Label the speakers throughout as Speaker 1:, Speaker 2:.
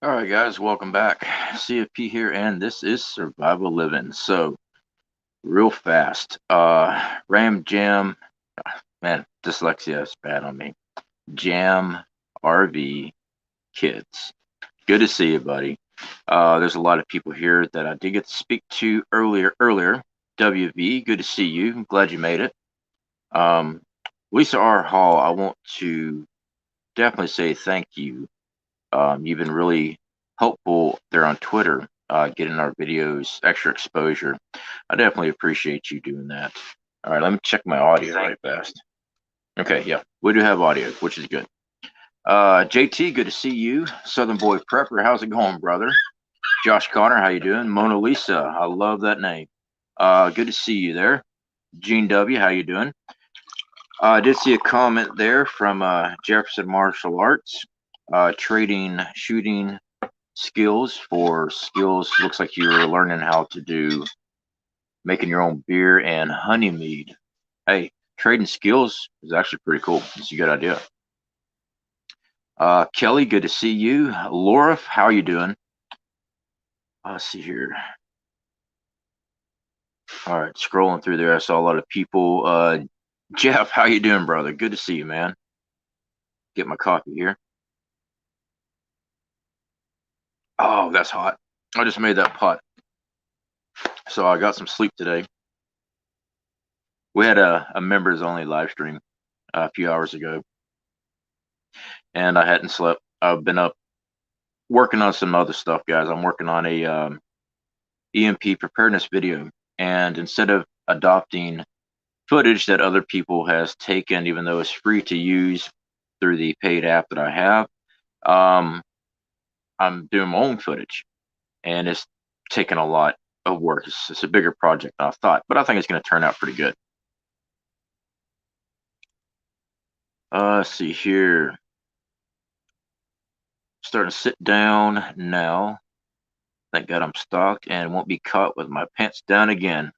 Speaker 1: All right, guys, welcome back. CFP here, and this is Survival Living. So, real fast, Ram Jam, man, dyslexia is bad on me. Jam RV Kids. Good to see you, buddy. There's a lot of people here that I did get to speak to earlier. WV, good to see you. I'm glad you made it. Um, Lisa R. Hall, I want to definitely say thank you. You've been really helpful there on Twitter, getting our videos extra exposure. I definitely appreciate you doing that. All right, let me check my audio right fast. Okay, yeah, we do have audio, which is good. JT, good to see you. Southern Boy Prepper, how's it going, brother? Josh Connor, how you doing? Mona Lisa, I love that name. Good to see you there. Gene W, how you doing? I did see a comment there from Jefferson Martial Arts, trading shooting skills for skills. Looks like you were learning how to do making your own beer and honey mead. Hey, trading skills is actually pretty cool. It's a good idea. Kelly, good to see you. Laura, how are you doing? Let's see here. All right, scrolling through there, I saw a lot of people. Jeff, how you doing, brother? Good to see you, man. Get my coffee here. Oh, that's hot. I just made that pot, so I got some sleep today. We had a members only live stream a few hours ago, and I hadn't slept. I've been up working on some other stuff, guys. I'm working on a EMP preparedness video, and instead of adopting footage that other people has taken, even though it's free to use through the paid app that I have, um, I'm doing my own footage, and it's taken a lot of work. It's a bigger project than I thought, but I think it's going to turn out pretty good. Let's see here. Starting to sit down now. Thank God I'm stocked and won't be caught with my pants down again.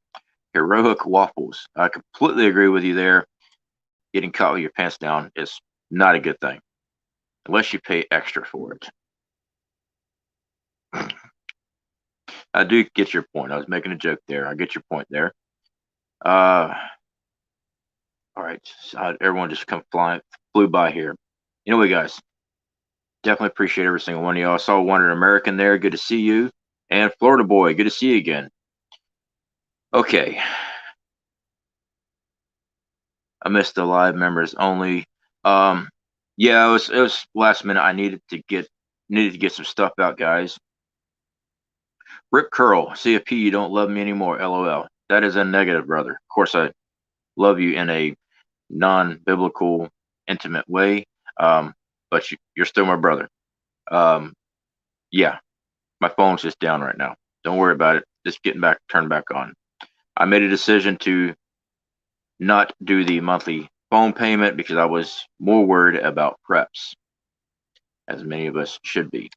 Speaker 1: Heroic waffles. I completely agree with you there. Getting caught with your pants down is not a good thing unless you pay extra for it. I do get your point. I was making a joke there. I get your point there. Uh, all right. So everyone just flew by here. Anyway, guys, definitely appreciate every single one of y'all. I saw Wonder American there. Good to see you. And Florida Boy, good to see you again. Okay. I missed the live members only. Um, yeah, it was last minute. I needed to get some stuff out, guys. Rip Curl, CFP, you don't love me anymore. LOL. That is a negative, brother. Of course, I love you in a non-biblical, intimate way. Um, but you're still my brother. Um, yeah, my phone's just down right now. Don't worry about it. Just turned back on. I made a decision to not do the monthly phone payment because I was more worried about preps, as many of us should be.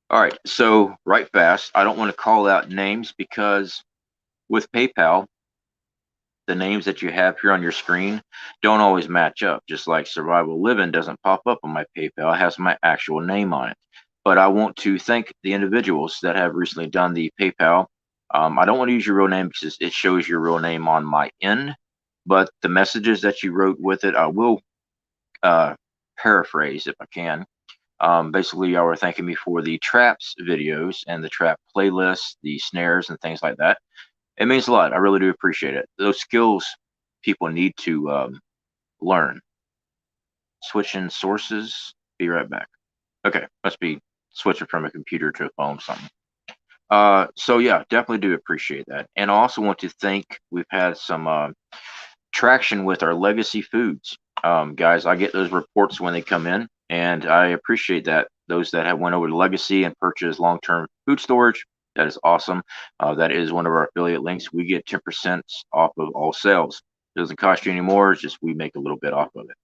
Speaker 1: All right, so right fast, I don't want to call out names because with PayPal, the names that you have here on your screen don't always match up. Just like Survival Living doesn't pop up on my PayPal, it has my actual name on it. But I want to thank the individuals that have recently done the PayPal. I don't want to use your real name because it shows your real name on my end, but the messages that you wrote with it, I will uh, paraphrase if I can. Basically, y'all were thanking me for the traps videos and the trap playlists, the snares, and things like that. It means a lot. I really do appreciate it. Those skills people need to learn. Switching sources. Be right back. Okay, must be switching from a computer to a phone, something. So yeah, definitely do appreciate that. And I also want to thank. We've had some traction with our legacy foods. Guys, I get those reports when they come in, and I appreciate that. Those that have went over to Legacy and purchased long-term food storage, that is awesome. That is one of our affiliate links. We get 10% off of all sales. It doesn't cost you any more. It's just we make a little bit off of it.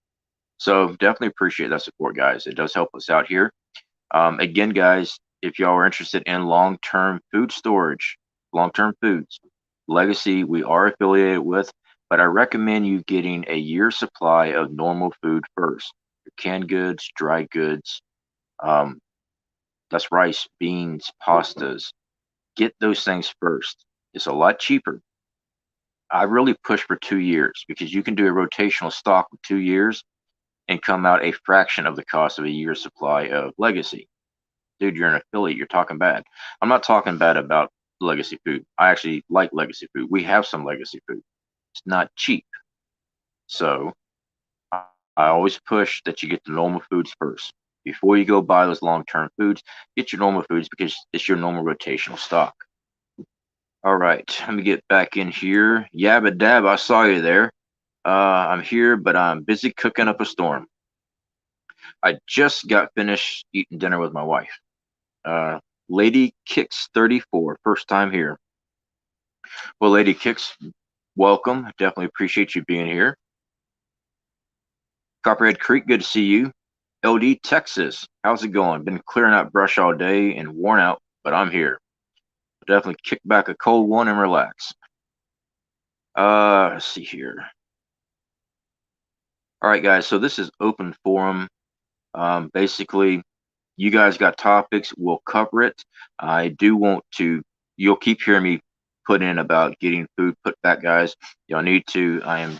Speaker 1: So definitely appreciate that support, guys. It does help us out here. Again, guys, if y'all are interested in long-term food storage, long-term foods, Legacy, we are affiliated with, but I recommend you getting a year supply of normal food first. Your canned goods, dry goods, um, That's rice, beans, pastas. Get those things first. It's a lot cheaper. I really push for 2 years because you can do a rotational stock with 2 years and come out a fraction of the cost of a year's supply of legacy. Dude, you're an affiliate. You're talking bad. I'm not talking bad about legacy food. I actually like legacy food. We have some legacy food. It's not cheap. So I always push that you get the normal foods first. Before you go buy those long-term foods, get your normal foods because it's your normal rotational stock. All right, let me get back in here. Yabba Dab, I saw you there. I'm here, but I'm busy cooking up a storm. I just got finished eating dinner with my wife. Lady Kicks 34, first time here. Well, Lady Kicks, welcome. Definitely appreciate you being here. Copperhead Creek, good to see you. LD Texas, how's it going? Been clearing out brush all day and worn out, but I'm here. Definitely kick back a cold one and relax. Let's see here. All right, guys, so this is open forum. Basically, you guys got topics, we'll cover it. I do want to, you'll keep hearing me put in about getting food put back, guys. Y'all need to, I am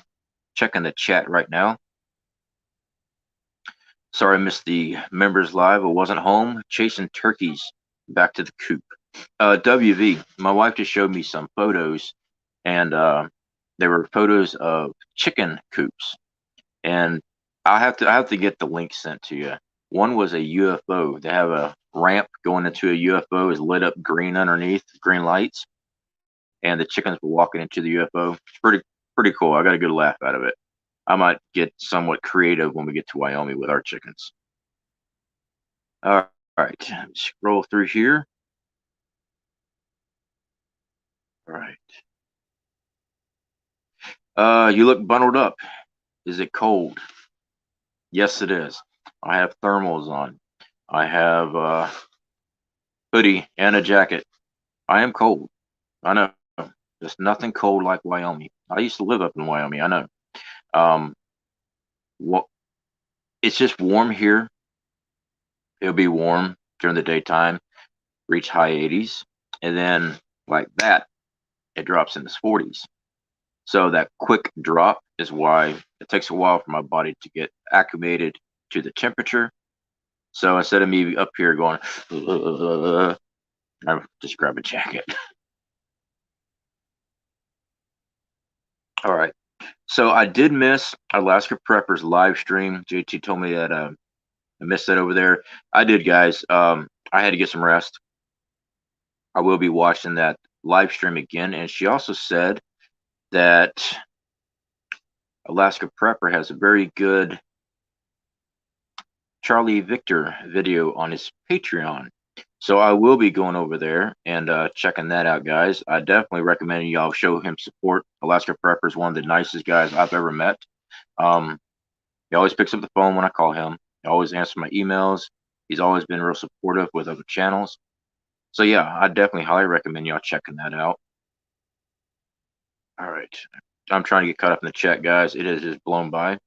Speaker 1: checking the chat right now. Sorry I missed the members live. I wasn't home chasing turkeys back to the coop. WV, my wife just showed me some photos, and there were photos of chicken coops, and I have to get the link sent to you. One was a UFO. They have a ramp going into a UFO, is lit up green underneath, green lights, and the chickens were walking into the UFO. It's pretty cool. I got a good laugh out of it. I might get somewhat creative when we get to Wyoming with our chickens. All right, scroll through here. All right. You look bundled up. Is it cold? Yes, it is. I have thermals on. I have a hoodie and a jacket. I am cold. I know. There's nothing cold like Wyoming. I used to live up in Wyoming. I know. What? It's just warm here. It'll be warm during the daytime, reach high 80s, and then like that, it drops in the 40s. So that quick drop is why it takes a while for my body to get acclimated to the temperature. So instead of me up here going, I just grab a jacket. All right. So I did miss Alaska Preppers live stream. JT told me that I missed that over there. I did, guys. I had to get some rest. I will be watching that live stream again. And she also said that Alaska Prepper has a very good Charlie Victor video on his Patreon. So I will be going over there and checking that out, guys. I definitely recommend y'all show him support. Alaska Prepper is one of the nicest guys I've ever met. He always picks up the phone when I call him. He always answers my emails. He's always been real supportive with other channels. So yeah, I definitely highly recommend y'all checking that out. All right. I'm trying to get caught up in the chat, guys. It is just blown by.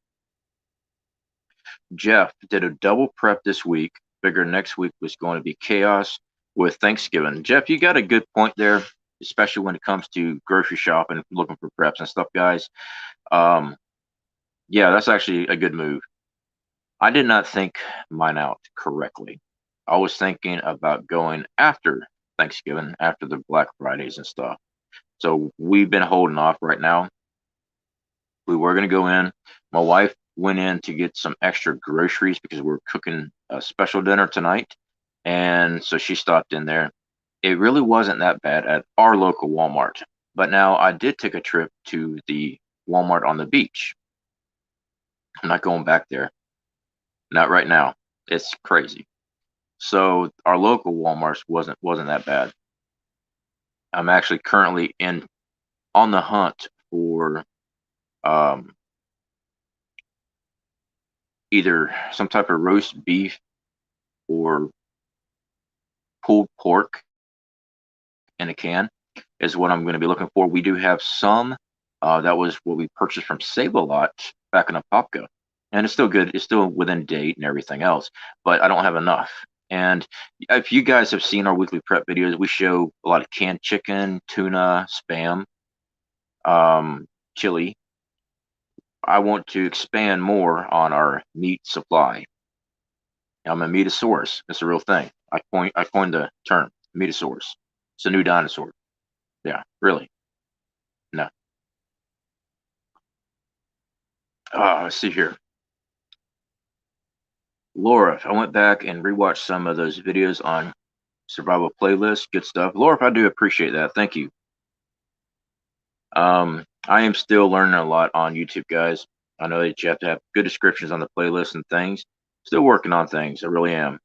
Speaker 1: Jeff did a double prep this week. Figured next week was going to be chaos with Thanksgiving. Jeff, you got a good point there, especially when it comes to grocery shopping, looking for preps and stuff, guys. Yeah, that's actually a good move. I did not think mine out correctly. I was thinking about going after Thanksgiving, after the Black Fridays and stuff. So we've been holding off right now. We were going to go in. My wife went in to get some extra groceries because we're cooking a special dinner tonight. And so she stopped in there. It really wasn't that bad at our local Walmart. But now I did take a trip to the Walmart on the beach. I'm not going back there. Not right now. It's crazy. So our local Walmarts wasn't that bad. I'm actually currently on the hunt for either some type of roast beef or pulled pork in a can is what I'm going to be looking for. We do have some. That was what we purchased from Save-A-Lot back in Apopka. And it's still good. It's still within date and everything else. But I don't have enough. And if you guys have seen our weekly prep videos, we show a lot of canned chicken, tuna, Spam, chili. I want to expand more on our meat supply. I'm a metasaurus. It's a real thing. I coined the term metasaurus. It's a new dinosaur. Yeah, really. No. Let's see here. Laura, I went back and rewatched some of those videos on survival playlist. Good stuff. Laura, I do appreciate that. Thank you. I am still learning a lot on YouTube, guys. I know that you have to have good descriptions on the playlist and things. Still working on things. I really am.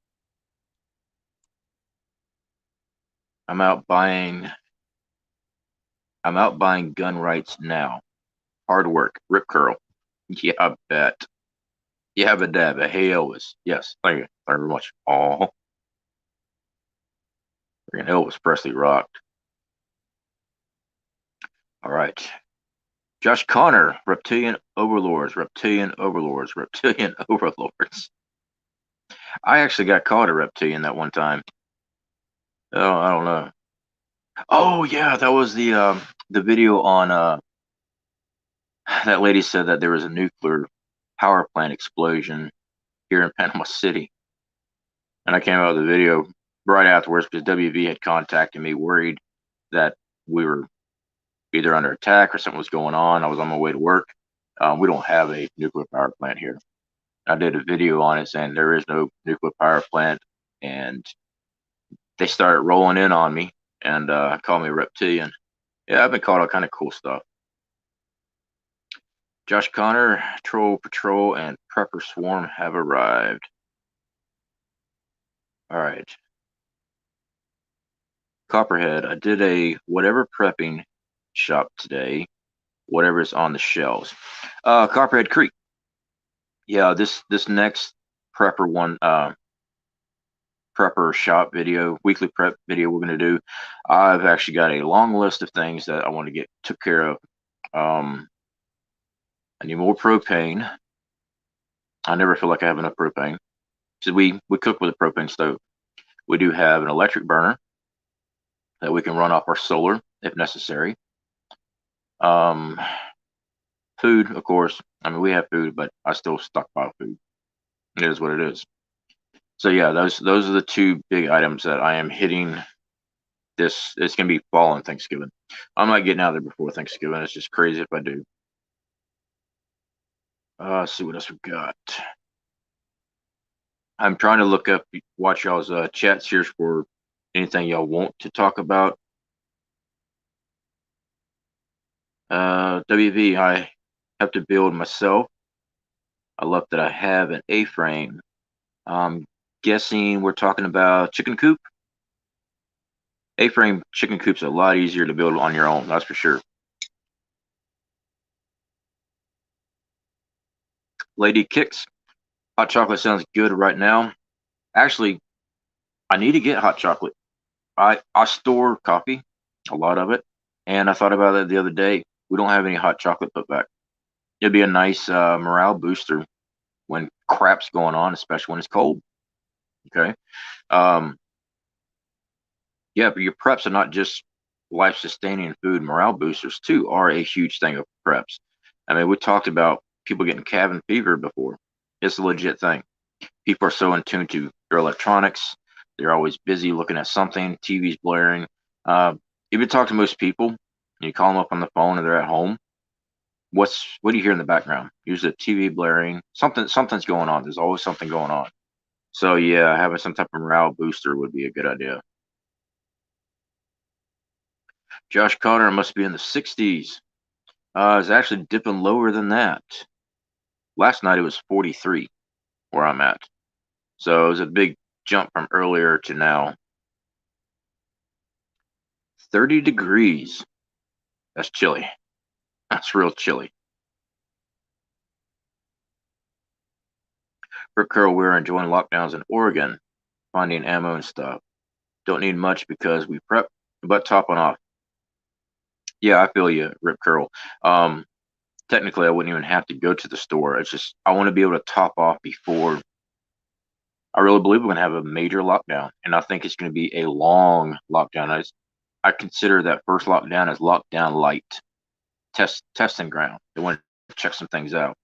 Speaker 1: I'm out buying. I'm out buying gun rights now. Hard work. Rip Curl. Yeah, I bet. You have a dab. Hey Elvis. Yes. Thank you. Thank you very much. Oh, freaking Elvis Presley rocked. All right. Josh Connor, Reptilian Overlords, Reptilian Overlords, Reptilian Overlords. I actually got caught a reptilian that one time. Oh, I don't know. Oh yeah, that was the video on that lady said that there was a nuclear power plant explosion here in Panama City. And I came out with the video right afterwards because WV had contacted me worried that we were either under attack or something was going on. I was on my way to work. We don't have a nuclear power plant here. I did a video on it saying there is no nuclear power plant, and they started rolling in on me and called me a reptilian. Yeah, I've been called all kind of cool stuff. Josh Connor, Troll Patrol, and Prepper Swarm have arrived. All right. Copperhead, I did a whatever prepping shop today, whatever's on the shelves. Copperhead Creek. Yeah, this next prepper one, prepper shop video, weekly prep video we're going to do. I've actually got a long list of things that I want to get took care of. I need more propane. I never feel like I have enough propane. So we cook with a propane stove. We do have an electric burner that we can run off our solar if necessary. Food, of course. I mean, we have food, but I still stockpile food. It is what it is. So yeah, those are the two big items that I am hitting. This it's gonna be fall and Thanksgiving. I'm not getting out there before Thanksgiving. It's just crazy if I do. Let's see what else we got. I'm trying to look up, watch y'all's chats here for anything y'all want to talk about. WV, I have to build myself. I love that I have an A-frame. I'm guessing we're talking about chicken coop. A-frame chicken coop's a lot easier to build on your own, that's for sure. Lady Kicks, hot chocolate sounds good right now. Actually, I need to get hot chocolate. I store coffee, a lot of it, and I thought about it the other day. We don't have any hot chocolate put back. It'd be a nice morale booster when crap's going on, especially when it's cold. Okay. Yeah, but your preps are not just life sustaining food. Morale boosters too are a huge thing of preps. I mean, we talked about people getting cabin fever before. It's a legit thing. People are so in tune to their electronics. They're always busy looking at something. TV's blaring. If you talk to most people, and you call them up on the phone, and they're at home. What do you hear in the background? Usually the TV blaring. Something's going on. There's always something going on. So yeah, having some type of morale booster would be a good idea. Josh Connor must be in the 60s. It's actually dipping lower than that. Last night it was 43 where I'm at. So it was a big jump from earlier to now. 30 degrees. That's chilly. That's real chilly. For Curl, we're enjoying lockdowns in Oregon, finding ammo and stuff. Don't need much because we prep, but topping off. Yeah, I feel you, Rip Curl. Technically, I wouldn't even have to go to the store. It's just I want to be able to top off before I really believe we're going to have a major lockdown, and I think it's going to be a long lockdown. I consider that first lockdown as lockdown light, testing ground. They want to check some things out.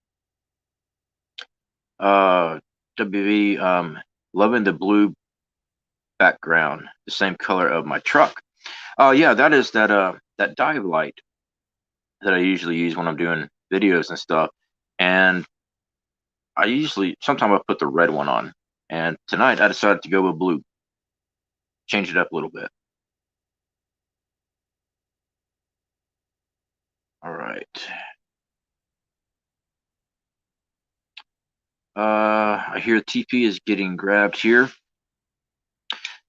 Speaker 1: WV, loving the blue background, the same color of my truck. Yeah, that is that dive light that I usually use when I'm doing videos and stuff. And sometimes I put the red one on. And tonight I decided to go with blue, change it up a little bit. All right. I hear TP is getting grabbed here.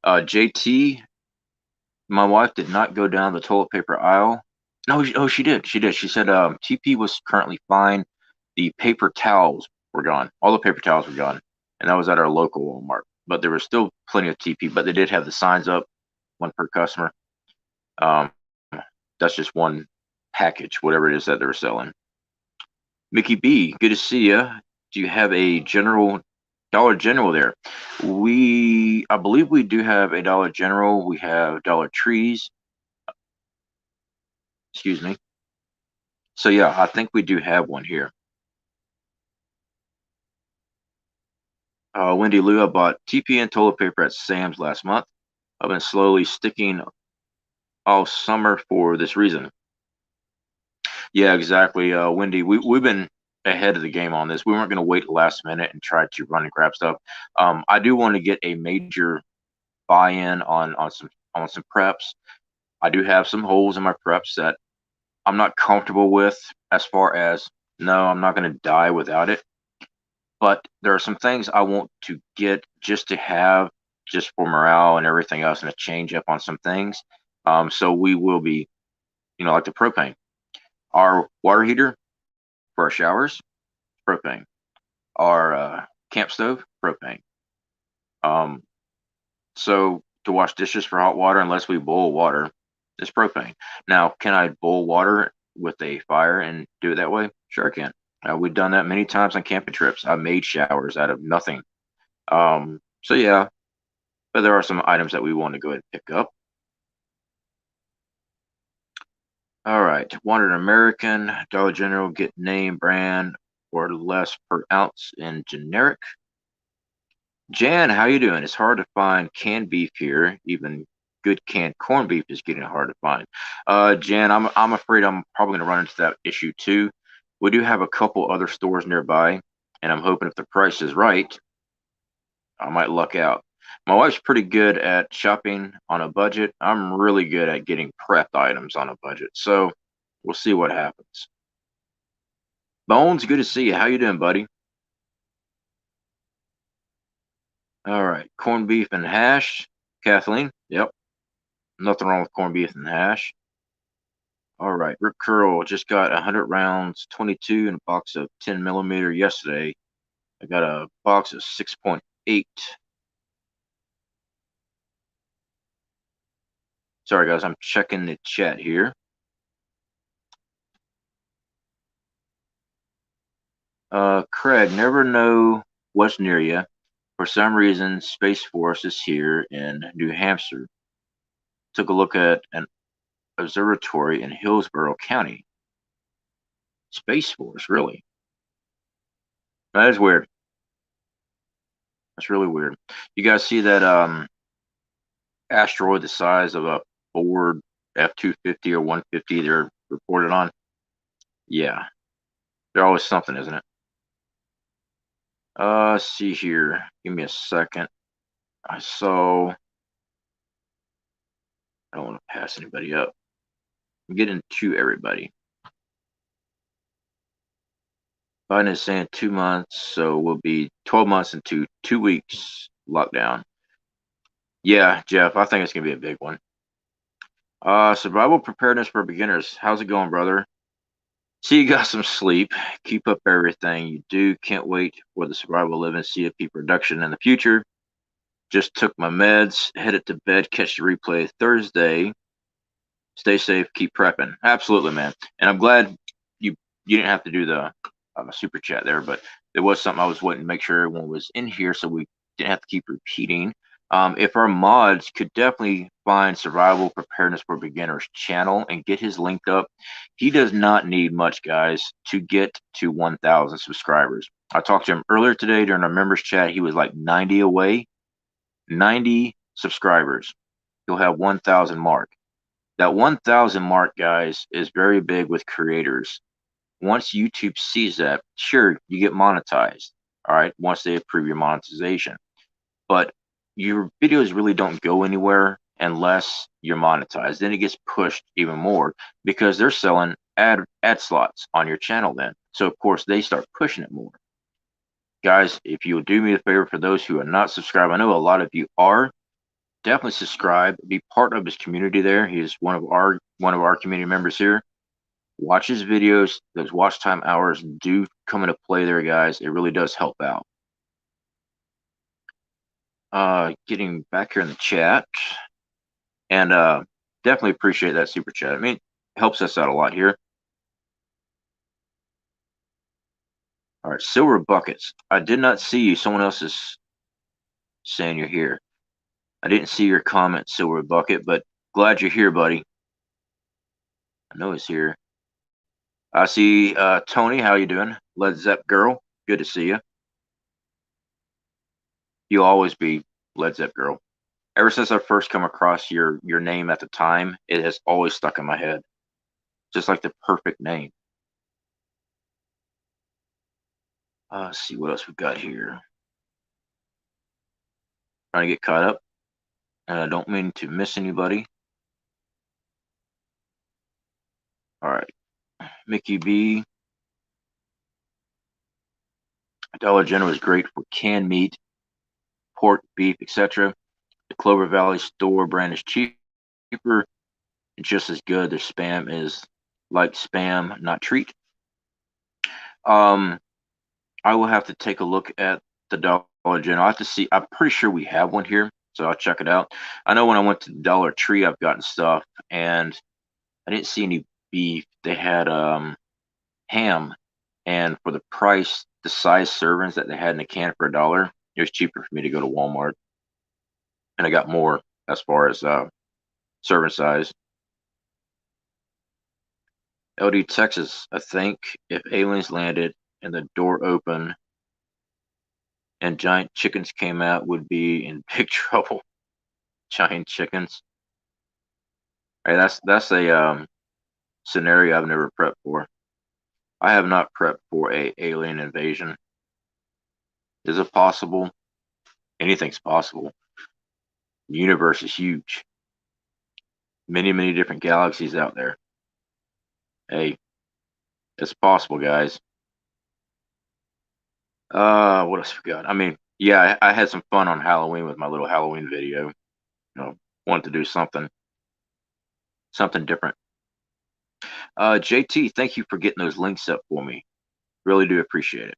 Speaker 1: JT, my wife did not go down the toilet paper aisle. No, oh, she did. She did. She said TP was currently fine. The paper towels were gone. All the paper towels were gone. And that was at our local Walmart. But there was still plenty of TP, but they did have the signs up, one per customer. That's just one package, whatever it is that they're selling. Mickey B, good to see you. Do you have a Dollar General there? I believe we do have a Dollar General. We have Dollar Trees. Excuse me. So yeah, I think we do have one here. Wendy Lou, I bought TP and toilet paper at Sam's last month. I've been slowly sticking all summer for this reason. Yeah, exactly. Wendy, we've been ahead of the game on this. We weren't going to wait the last minute and try to run and grab stuff. I do want to get a major buy-in on some preps. I do have some holes in my preps that I'm not comfortable with, as far as, no, I'm not going to die without it. But there are some things I want to get just to have, just for morale and everything else, and a change up on some things. So we will be, like the propane. Our water heater for our showers, propane. Our camp stove, propane. So to wash dishes for hot water, unless we boil water, it's propane. Now, can I boil water with a fire and do it that way? Sure, I can. We've done that many times on camping trips. I made showers out of nothing. So yeah, but there are some items that we want to go ahead and pick up. All right, wanted American, Dollar General, get name brand or less per ounce in generic. Jan, how you doing? It's hard to find canned beef here. Even good canned corned beef is getting hard to find. Jan, I'm afraid I'm probably going to run into that issue too. We do have a couple other stores nearby, and I'm hoping if the price is right, I might luck out. My wife's pretty good at shopping on a budget. I'm really good at getting prepped items on a budget. So we'll see what happens. Bones, good to see you. How you doing, buddy? All right, corned beef and hash. Kathleen, yep. Nothing wrong with corned beef and hash. All right, Rip Curl just got 100 rounds, 22 in a box of 10 millimeter yesterday. I got a box of 6.8. Sorry, guys, I'm checking the chat here. Craig, never know what's near you. For some reason, Space Force is here in New Hampshire. Took a look at an observatory in Hillsborough County. Space Force, really? That is weird. That's really weird. You guys see that asteroid the size of a Ford F-250 or 150 they're reported on? Yeah. They're always something, isn't it? Let's see here. Give me a second. I don't want to pass anybody up. I'm getting to everybody. Biden is saying 2 months, so we'll be 12 months into 2 weeks lockdown. Yeah, Jeff, I think it's gonna be a big one. Survival preparedness for beginners. How's it going, brother? See, you got some sleep. Keep up everything you do. Can't wait for the Survival Living CFP production in the future. Just took my meds, headed to bed, catch the replay Thursday. Stay safe, keep prepping. Absolutely, man. And I'm glad you didn't have to do the super chat there, but there was something I was wanting to make sure everyone was in here so we didn't have to keep repeating. If our mods could definitely find Survival Preparedness for Beginners channel and get his linked up, he does not need much, guys, to get to 1,000 subscribers. I talked to him earlier today during our members chat. He was like 90 away, 90 subscribers. He'll have 1,000 mark. That 1,000 mark, guys, is very big with creators. Once YouTube sees that, sure, you get monetized. All right, once they approve your monetization. But your videos really don't go anywhere unless you're monetized. Then it gets pushed even more because they're selling ad slots on your channel then. So of course they start pushing it more. Guys, if you'll do me a favor, for those who are not subscribed, I know a lot of you are, definitely subscribe, be part of his community there. He is one of our community members here. Watch his videos. Those watch time hours do come into play there, guys. It really does help out. Getting back here in the chat, and definitely appreciate that super chat. I mean, it helps us out a lot here. All right, Silver Buckets. I did not see you. Someone else is saying you're here. I didn't see your comment, Silver Bucket, but glad you're here, buddy. I know he's here. I see Tony. How you doing? Led Zepp girl. Good to see you. You'll always be Led Zepp girl. Ever since I first come across your name at the time, it has always stuck in my head. Just like the perfect name. Let's see what else we've got here. Trying to get caught up. And I don't mean to miss anybody. All right. Mickey B. Dollar General is great for canned meat, pork, beef, etc. The Clover Valley store brand is cheaper and just as good. Their spam is like spam, not treat. I will have to take a look at the Dollar General. I have to see. I'm pretty sure we have one here, so I'll check it out. I know when I went to Dollar Tree, I've gotten stuff, and I didn't see any beef. They had ham, and for the price, the size servings that they had in a can for $1, it was cheaper for me to go to Walmart, and I got more as far as serving size. LD Texas, I think if aliens landed and the door opened and giant chickens came out, would be in big trouble. Giant chickens. Hey, that's a scenario I've never prepped for. I have not prepped for a alien invasion. Is it possible? Anything's possible. The universe is huge. Many different galaxies out there. Hey, it's possible, guys. What else we got? I mean, yeah, I had some fun on Halloween with my little Halloween video. You know, wanted to do something different. JT, thank you for getting those links up for me. Really do appreciate it.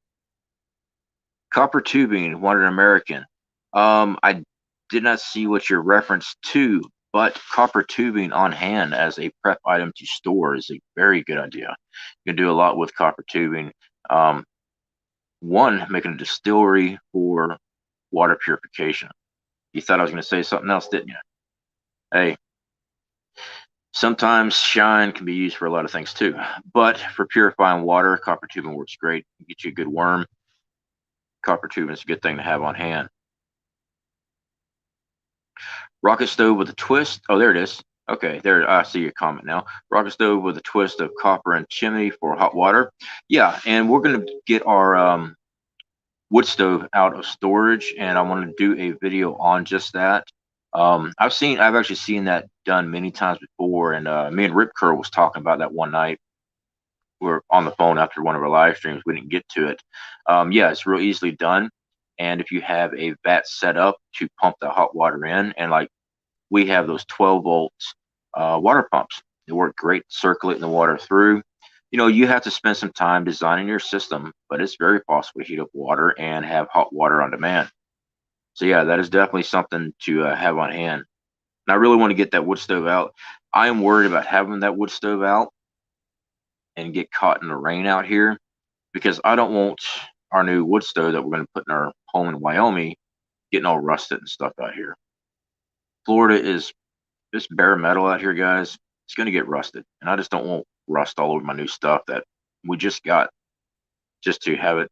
Speaker 1: Copper tubing, wanted American. I did not see what your reference to, but copper tubing on hand as a prep item to store is a very good idea. You can do a lot with copper tubing. One, making a distillery for water purification. You thought I was going to say something else, didn't you? Hey, sometimes shine can be used for a lot of things too, but for purifying water, copper tubing works great. You get you a good worm. Copper tubing is a good thing to have on hand. Rocket stove with a twist. Oh, there it is. Okay, there. I see your comment now. Rocket stove with a twist of copper and chimney for hot water. Yeah, and we're going to get our wood stove out of storage, and I want to do a video on just that. I've actually seen that done many times before, and me and Rip Curl was talking about that one night. We were on the phone after one of our live streams. We didn't get to it. Yeah, it's real easily done. And if you have a vat set up to pump the hot water in, and like we have those 12-volt water pumps, they work great circulating the water through. You know, you have to spend some time designing your system, but it's very possible to heat up water and have hot water on demand. So yeah, that is definitely something to have on hand. And I really want to get that wood stove out. I am worried about having that wood stove out and get caught in the rain out here, because I don't want our new wood stove that we're going to put in our home in Wyoming getting all rusted and stuff out here. Florida is just bare metal out here, guys. It's going to get rusted, and I just don't want rust all over my new stuff that we just got, just to have it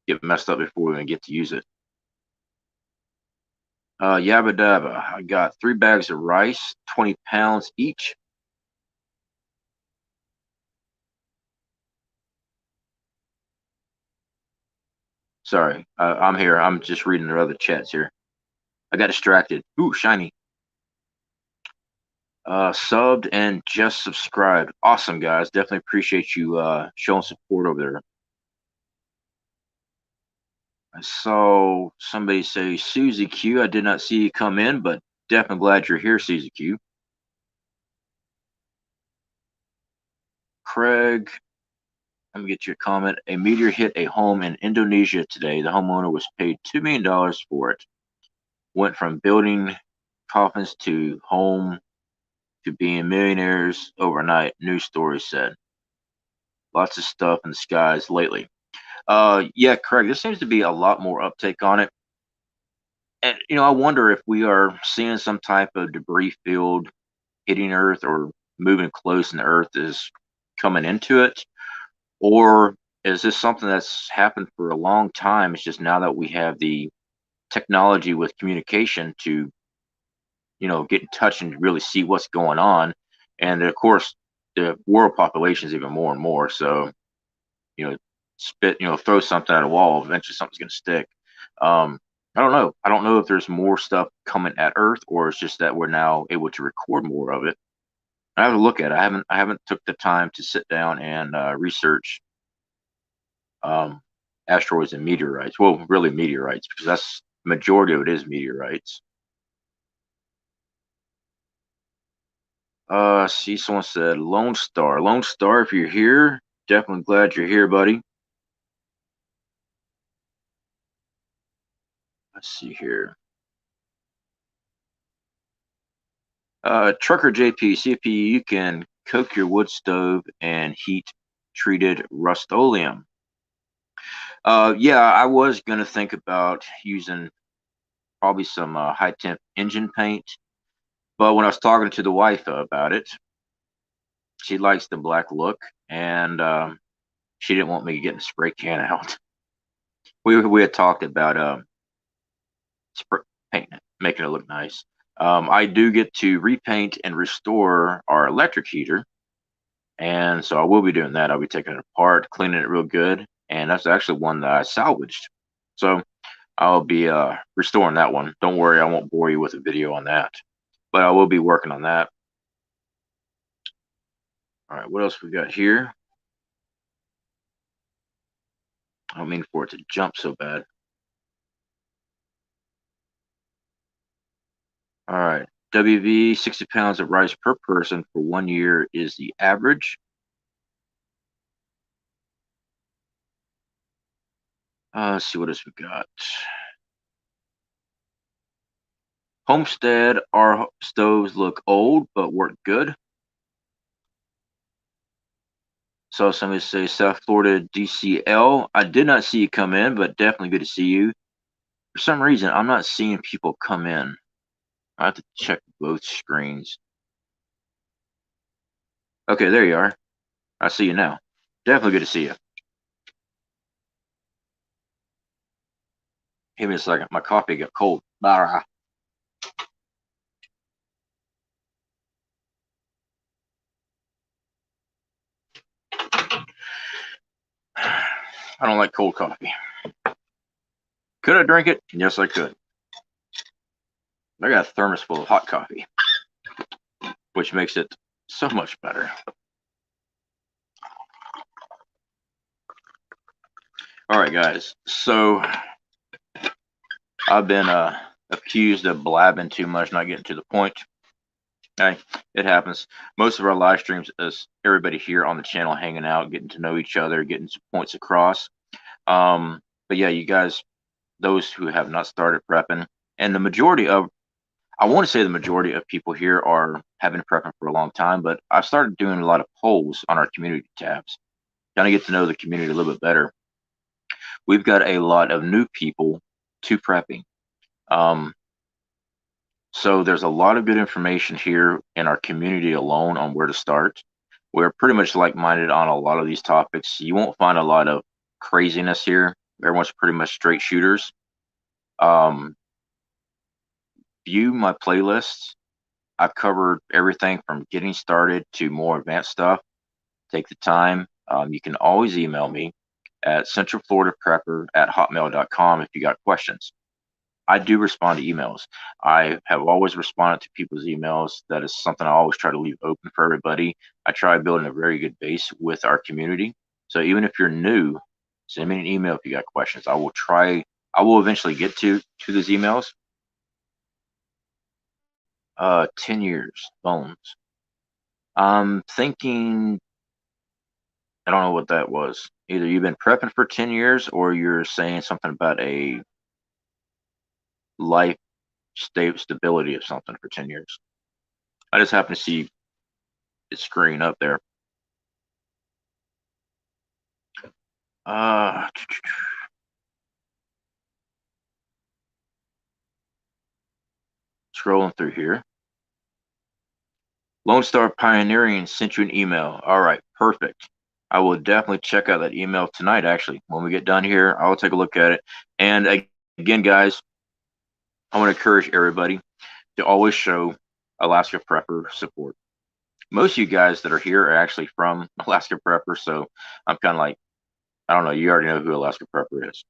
Speaker 1: get messed up before we even get to use it. Yabba dabba. I got 3 bags of rice, 20 pounds each. Sorry, I'm here. I'm just reading the other chats here. I got distracted. Ooh, shiny. Subbed and just subscribed. Awesome, guys. Definitely appreciate you showing support over there. I saw somebody say Susie Q. I did not see you come in, but definitely glad you're here, Susie Q. Craig, let me get you a comment. A meteor hit a home in Indonesia today. The homeowner was paid $2 million for it. Went from building coffins to home to being millionaires overnight, news story said. Lots of stuff in the skies lately. Yeah, Craig, there seems to be a lot more uptake on it. And, I wonder if we are seeing some type of debris field hitting Earth or moving close and the Earth is coming into it. Or is this something that's happened for a long time? It's just now that we have the technology with communication to, get in touch and really see what's going on. And of course, the world population is even more and more. So, throw something at a wall, eventually something's going to stick. I don't know. I don't know if there's more stuff coming at Earth, or it's just that we're now able to record more of it. I have to look at it. I haven't took the time to sit down and research asteroids and meteorites. Well, really meteorites, because that's majority of it is meteorites. See, someone said Lone Star. Lone Star, if you're here, definitely glad you're here, buddy. Let's see here. Trucker JP, see if you can cook your wood stove and heat treated Rust-Oleum. Yeah, I was gonna think about using probably some high temp engine paint, but when I was talking to the wife about it, she likes the black look, and she didn't want me getting the spray can out. We had talked about spray painting it, making it look nice. I do get to repaint and restore our electric heater, and so I will be doing that. I'll be taking it apart, cleaning it real good, and that's actually one that I salvaged. So I'll be restoring that one. Don't worry, I won't bore you with a video on that, but I will be working on that. All right, what else we got here? I don't mean for it to jump so bad. All right, WV, 60 pounds of rice per person for 1 year is the average. Let's see what else we got. Homestead, our stoves look old but work good. So somebody say South Florida DCL. I did not see you come in, but definitely good to see you. For some reason, I'm not seeing people come in. I have to check both screens. Okay, there you are. I see you now. Definitely good to see you. Give me a second. My coffee got cold. I don't like cold coffee. Could I drink it? Yes, I could. I got a thermos full of hot coffee, which makes it so much better. All right, guys. So I've been accused of blabbing too much, not getting to the point. Okay, it happens. Most of our live streams is everybody here on the channel hanging out, getting to know each other, getting some points across. But yeah, you guys, those who have not started prepping, and the majority of, I want to say the majority of people here are having prepping for a long time, but I've started doing a lot of polls on our community tabs, kind of get to know the community a little bit better. We've got a lot of new people to prepping. So there's a lot of good information here in our community alone on where to start. We're pretty much like-minded on a lot of these topics. You won't find a lot of craziness here. Everyone's pretty much straight shooters. Um, View my playlists. I've covered everything from getting started to more advanced stuff. Take the time. You can always email me at centralfloridaprepper@hotmail.com if you got questions. I do respond to emails. I have always responded to people's emails. That is something I always try to leave open for everybody. I try building a very good base with our community. So even if you're new, send me an email if you got questions. I will eventually get to those emails. 10 years, Bones. I'm thinking, I don't know what that was. Either you've been prepping for 10 years or you're saying something about a life stability of something for 10 years. I just happen to see its screen up there. Uh, Scrolling through here. Lone Star Pioneering sent you an email. All right, perfect. I will definitely check out that email tonight, actually. When we get done here, I'll take a look at it. And again, guys, I want to encourage everybody to always show Alaska Prepper support. Most of you guys that are here are actually from Alaska Prepper, so I'm kind of like, I don't know, you already know who Alaska Prepper is.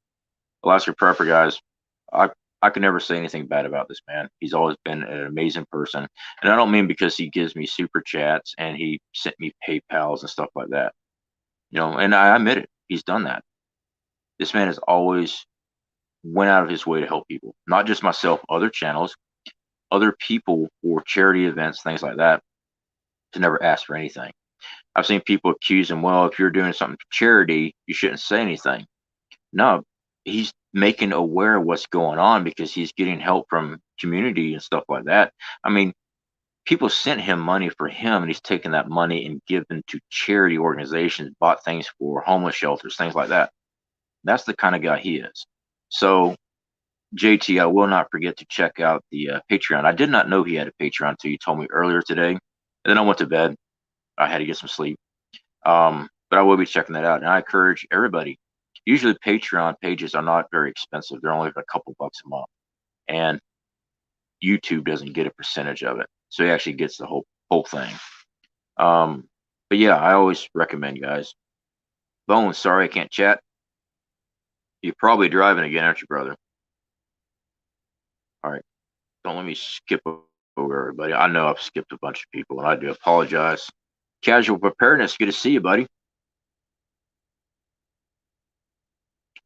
Speaker 1: Alaska Prepper, guys, I can never say anything bad about this man. He's always been an amazing person. And I don't mean because he gives me super chats and he sent me PayPals and stuff like that. You know, and I admit it, he's done that. This man has always went out of his way to help people, not just myself, other channels, other people for charity events, things like that, to never ask for anything. I've seen people accuse him, well, if you're doing something for charity, you shouldn't say anything. No, he's making aware of what's going on because he's getting help from community and stuff like that. I mean, people sent him money for him, and he's taken that money and given to charity organizations, bought things for homeless shelters, things like that. That's the kind of guy he is. So, JT, I will not forget to check out the Patreon. I did not know he had a Patreon until you told me earlier today. And then I went to bed. I had to get some sleep. But I will be checking that out. And I encourage everybody. Usually Patreon pages are not very expensive. They're only a couple bucks a month. And YouTube doesn't get a percentage of it. So he actually gets the whole thing. But yeah, I always recommend, guys. Bones, sorry I can't chat. You're probably driving again, aren't you, brother? All right. Don't let me skip over everybody. I know I've skipped a bunch of people, and I do apologize. Casual Preparedness, good to see you, buddy.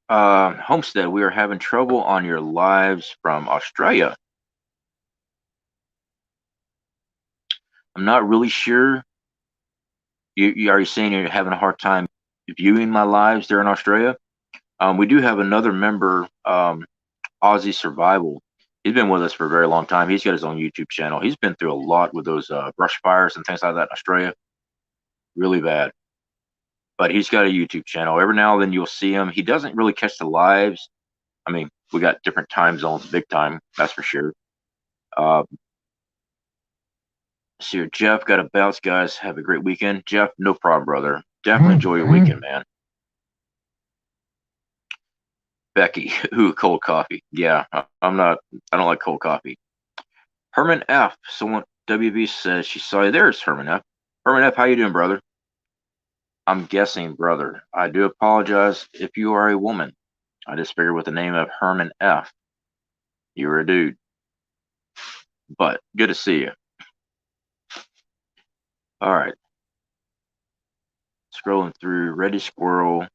Speaker 1: Homestead, we are having trouble on your lives from Australia. I'm not really sure. Are you saying you're having a hard time viewing my lives there in Australia? We do have another member, Aussie Survival. He's been with us for a very long time. He's got his own YouTube channel. He's been through a lot with those brush fires and things like that in Australia. Really bad. But he's got a YouTube channel. Every now and then you'll see him. He doesn't really catch the lives. I mean, we got different time zones, big time, that's for sure. See here, Jeff, got to bounce, guys. Have a great weekend. Jeff, no problem, brother. Definitely enjoy your weekend, man. Becky, who cold coffee? Yeah, I don't like cold coffee. Herman F. Someone WB says she saw you. There's Herman F. Herman F. How you doing, brother? I'm guessing, brother. I do apologize if you are a woman. I just figured with the name of Herman F. You're a dude. But good to see you. All right. Scrolling through. Ready Squirrel.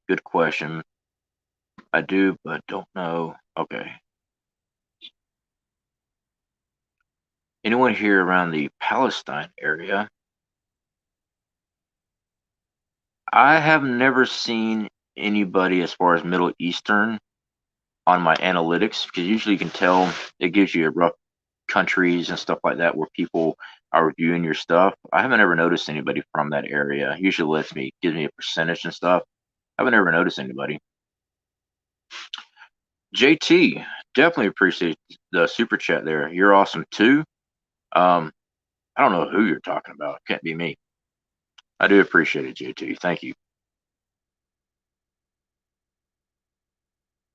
Speaker 1: Good question. I do, but don't know. Okay. Anyone here around the Palestine area? I have never seen anybody as far as Middle Eastern on my analytics, because usually you can tell it gives you rough countries and stuff like that where people are reviewing your stuff. I haven't ever noticed anybody from that area. Usually gives me a percentage and stuff. I haven't ever noticed anybody. JT, definitely appreciate the super chat there. You're awesome too. I don't know who you're talking about. Can't be me. I do appreciate it, JT. Thank you.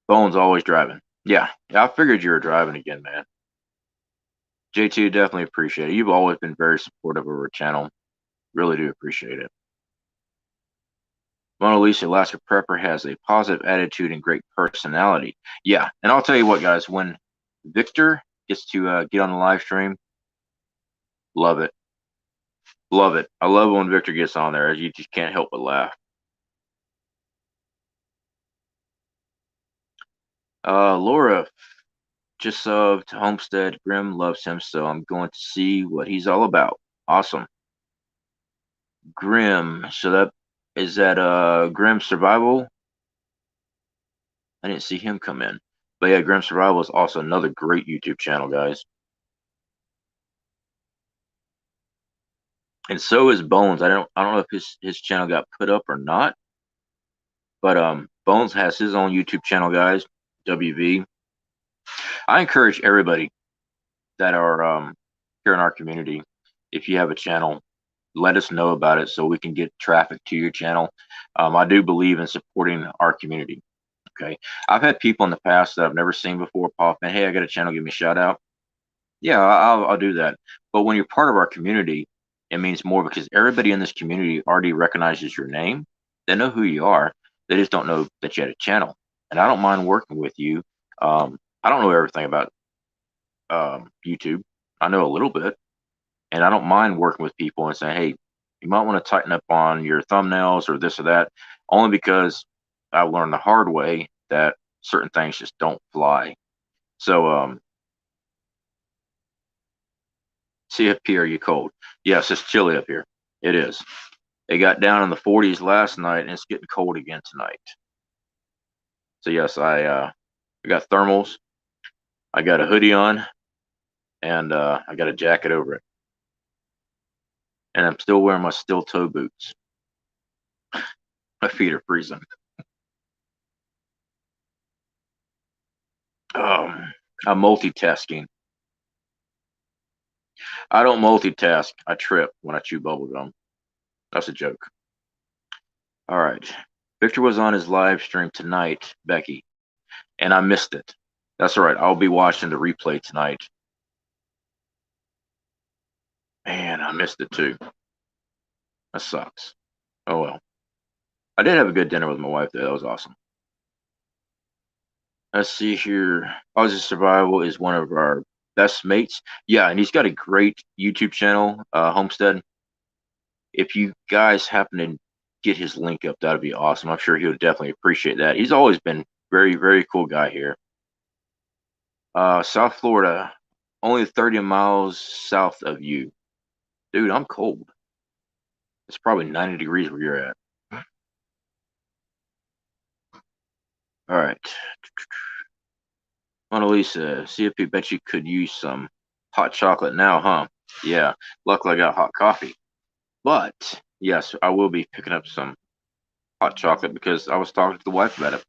Speaker 1: Bones always driving. Yeah, I figured you were driving again, man. JT, definitely appreciate it. You've always been very supportive of our channel. Really do appreciate it. Mona Lisa, Alaska Prepper, has a positive attitude and great personality. Yeah, and I'll tell you what, guys, when Victor gets to get on the live stream, love it. Love it. I love when Victor gets on there. You just can't help but laugh. Laura just subbed Homestead. Grim loves him, so I'm going to see what he's all about. Awesome. Grim. So that Grim Survival. I didn't see him come in. But yeah, Grim Survival is also another great YouTube channel, guys. And so is Bones. I don't know if his channel got put up or not. But Bones has his own YouTube channel, guys. WV. I encourage everybody that are here in our community, if you have a channel, let us know about it so we can get traffic to your channel. I do believe in supporting our community. Okay, I've had people in the past that I've never seen before pop in. Hey, I got a channel. Give me a shout out. Yeah, I'll do that. But when you're part of our community, it means more because everybody in this community already recognizes your name. They know who you are. They just don't know that you had a channel. And I don't mind working with you. I don't know everything about YouTube. I know a little bit, and I don't mind working with people and saying, hey, you might want to tighten up on your thumbnails or this or that, only because I learned the hard way that certain things just don't fly. So, CFP, are you cold? Yes, it's chilly up here. It is. It got down in the 40s last night, and it's getting cold again tonight. So yes, I got thermals. I got a hoodie on, and I got a jacket over it. And I'm still wearing my steel toe boots. My feet are freezing. I'm multitasking. I don't multitask. I trip when I chew bubble gum. That's a joke. All right. Victor was on his live stream tonight, Becky, and I missed it. That's all right. I'll be watching the replay tonight. Man, I missed it too. That sucks. Oh well. I did have a good dinner with my wife though. That was awesome. Let's see here. Aussie Survival is one of our best mates. Yeah, and he's got a great YouTube channel, Homestead. If you guys happen to get his link up, that'd be awesome. I'm sure he would definitely appreciate that. He's always been very, very cool guy here. South Florida, only 30 miles south of you. Dude, I'm cold. It's probably 90 degrees where you're at. All right. Mona Lisa, CFP, bet you could use some hot chocolate now, huh? Yeah, luckily I got hot coffee. But yes, I will be picking up some hot chocolate because I was talking to the wife about it.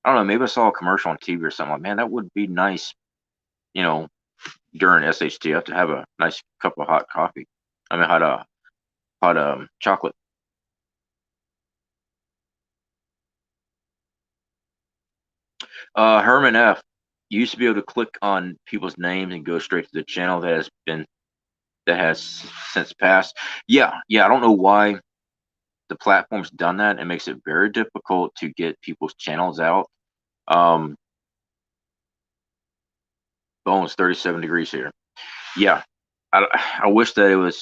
Speaker 1: I don't know, maybe I saw a commercial on TV or something like, man, that would be nice, you know, during SHTF to have a nice cup of hot coffee. I mean, hot chocolate. Herman F. You used to be able to click on people's names and go straight to the channel that has since passed. Yeah, I don't know why the platform's done that. It makes it very difficult to get people's channels out. Bones 37 degrees here. Yeah, I wish that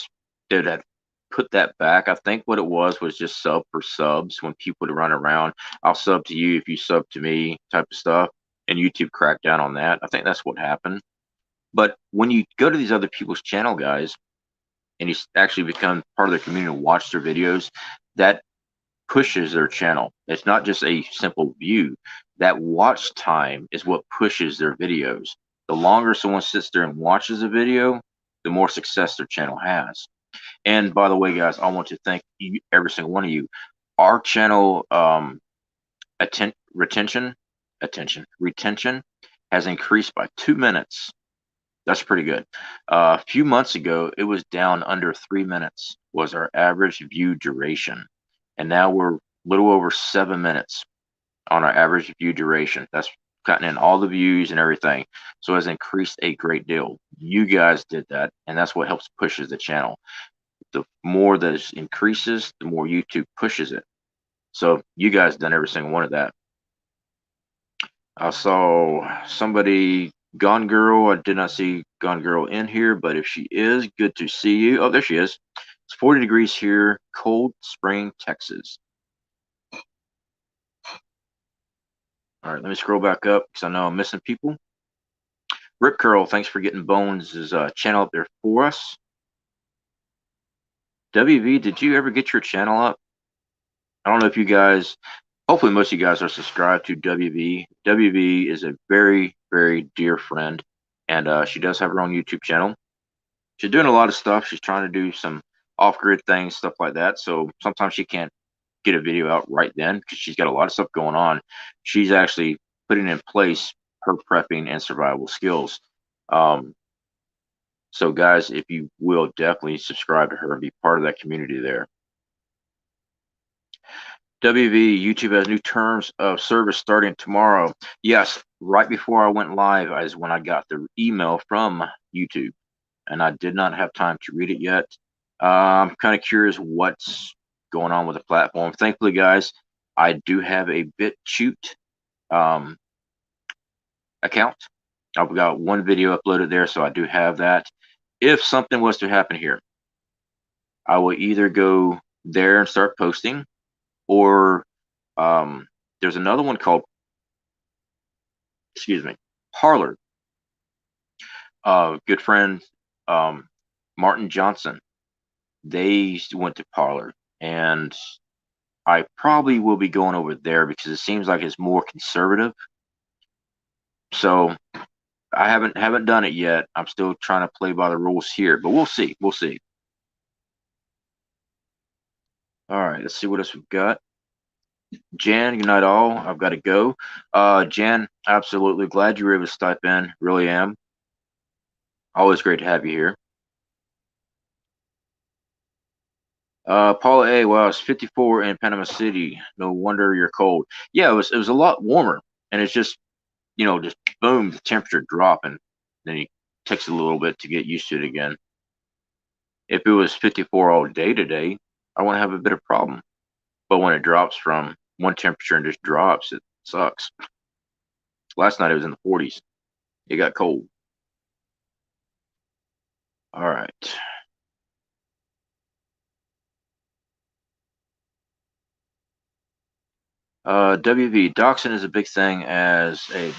Speaker 1: they'd have put that back. I think what it was just sub for subs when people would run around. I'll sub to you if you sub to me type of stuff, and YouTube cracked down on that. I think that's what happened. But when you go to these other people's channel, guys, and you actually become part of their community and watch their videos, that pushes their channel. It's not just a simple view. That watch time is what pushes their videos. The longer someone sits there and watches a video, the more success their channel has. And by the way, guys, I want to thank you, every single one of you. Our channel retention has increased by 2 minutes. That's pretty good. A few months ago, it was down under 3 minutes was our average view duration. And now we're a little over 7 minutes on our average view duration. That's cutting in all the views and everything. So it has increased a great deal. You guys did that, and that's what helps pushes the channel. The more that it increases, the more YouTube pushes it. So you guys done every single one of that. I saw somebody, Gone Girl. I did not see Gone Girl in here, but if she is, good to see you. Oh, there she is. It's 40 degrees here, Cold Spring, Texas. All right, let me scroll back up because I know I'm missing people. Rip Curl, thanks for getting Bones' channel up there for us. WV, did you ever get your channel up? I don't know if you guys, hopefully most of you guys are subscribed to WV. WV is a very, very dear friend, and she does have her own YouTube channel. She's doing a lot of stuff. She's trying to do some off-grid things, stuff like that. So sometimes she can't get a video out right then because she's got a lot of stuff going on. She's actually putting in place her prepping and survival skills. So guys, if you will, definitely subscribe to her and be part of that community there. WV, YouTube has new terms of service starting tomorrow. Yes, right before I went live is when I got the email from YouTube, and I did not have time to read it yet. I'm kind of curious what's going on with the platform. Thankfully, guys, I do have a BitChute account. I've got one video uploaded there, so I do have that. If something was to happen here, I will either go there and start posting, or there's another one called, excuse me, Parler. Good friend Martin Johnson. They went to Parler, and I probably will be going over there because it seems like it's more conservative. So I haven't done it yet. I'm still trying to play by the rules here, but we'll see. We'll see. All right, let's see what else we've got. Jan, good night all. I've got to go. Jan, absolutely glad you were able to step in. Really am. Always great to have you here. Paula A, wow, it's 54 in Panama City. No wonder you're cold. Yeah, it was a lot warmer, and it's just, you know, just boom, the temperature dropping. Then it takes a little bit to get used to it again. If it was 54 all day today, I wouldn't have a bit of problem. But when it drops from one temperature and just drops, it sucks. Last night it was in the 40s. It got cold. All right. WV doxing is a big thing as a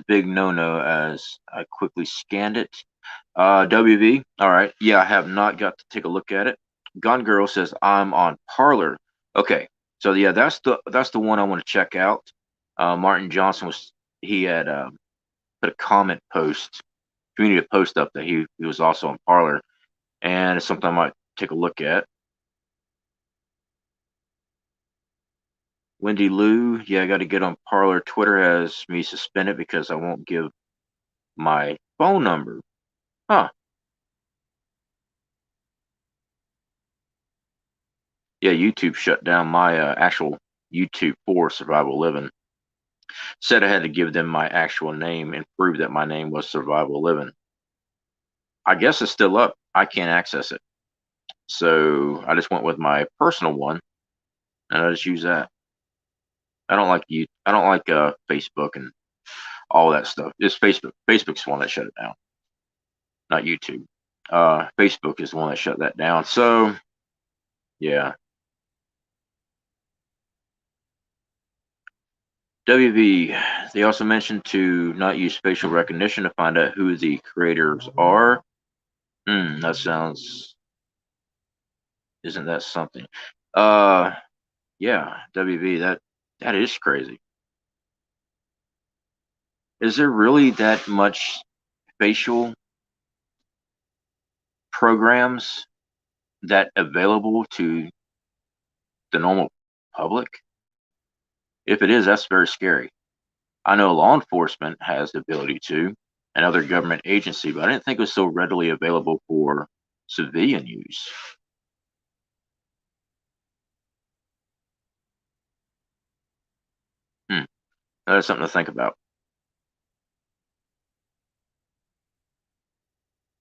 Speaker 1: big no-no as I quickly scanned it. WV, all right. Yeah, I have not got to take a look at it. Gone Girl says I'm on Parler. Okay, so yeah, that's the one I want to check out. Martin Johnson he had put a comment post, community post up that he was also on Parler, and it's something I might take a look at. Wendy Lou, yeah, I got to get on Parler. Twitter has me suspended because I won't give my phone number. Huh. Yeah, YouTube shut down my actual YouTube for Survival Living. Said I had to give them my actual name and prove that my name was Survival Living. I guess it's still up. I can't access it. So I just went with my personal one, and I just use that. I don't like Facebook and all that stuff. It's Facebook. Facebook's the one that shut it down, not YouTube. Facebook is the one that shut that down. So yeah. WV, they also mentioned to not use facial recognition to find out who the creators are. That sounds, isn't that something? Yeah, WV, that is crazy. Is there really that much facial programs that available to the normal public? If it is, that's very scary. I know law enforcement has the ability to, and other government agency, but I didn't think it was so readily available for civilian use. Hmm. That's something to think about.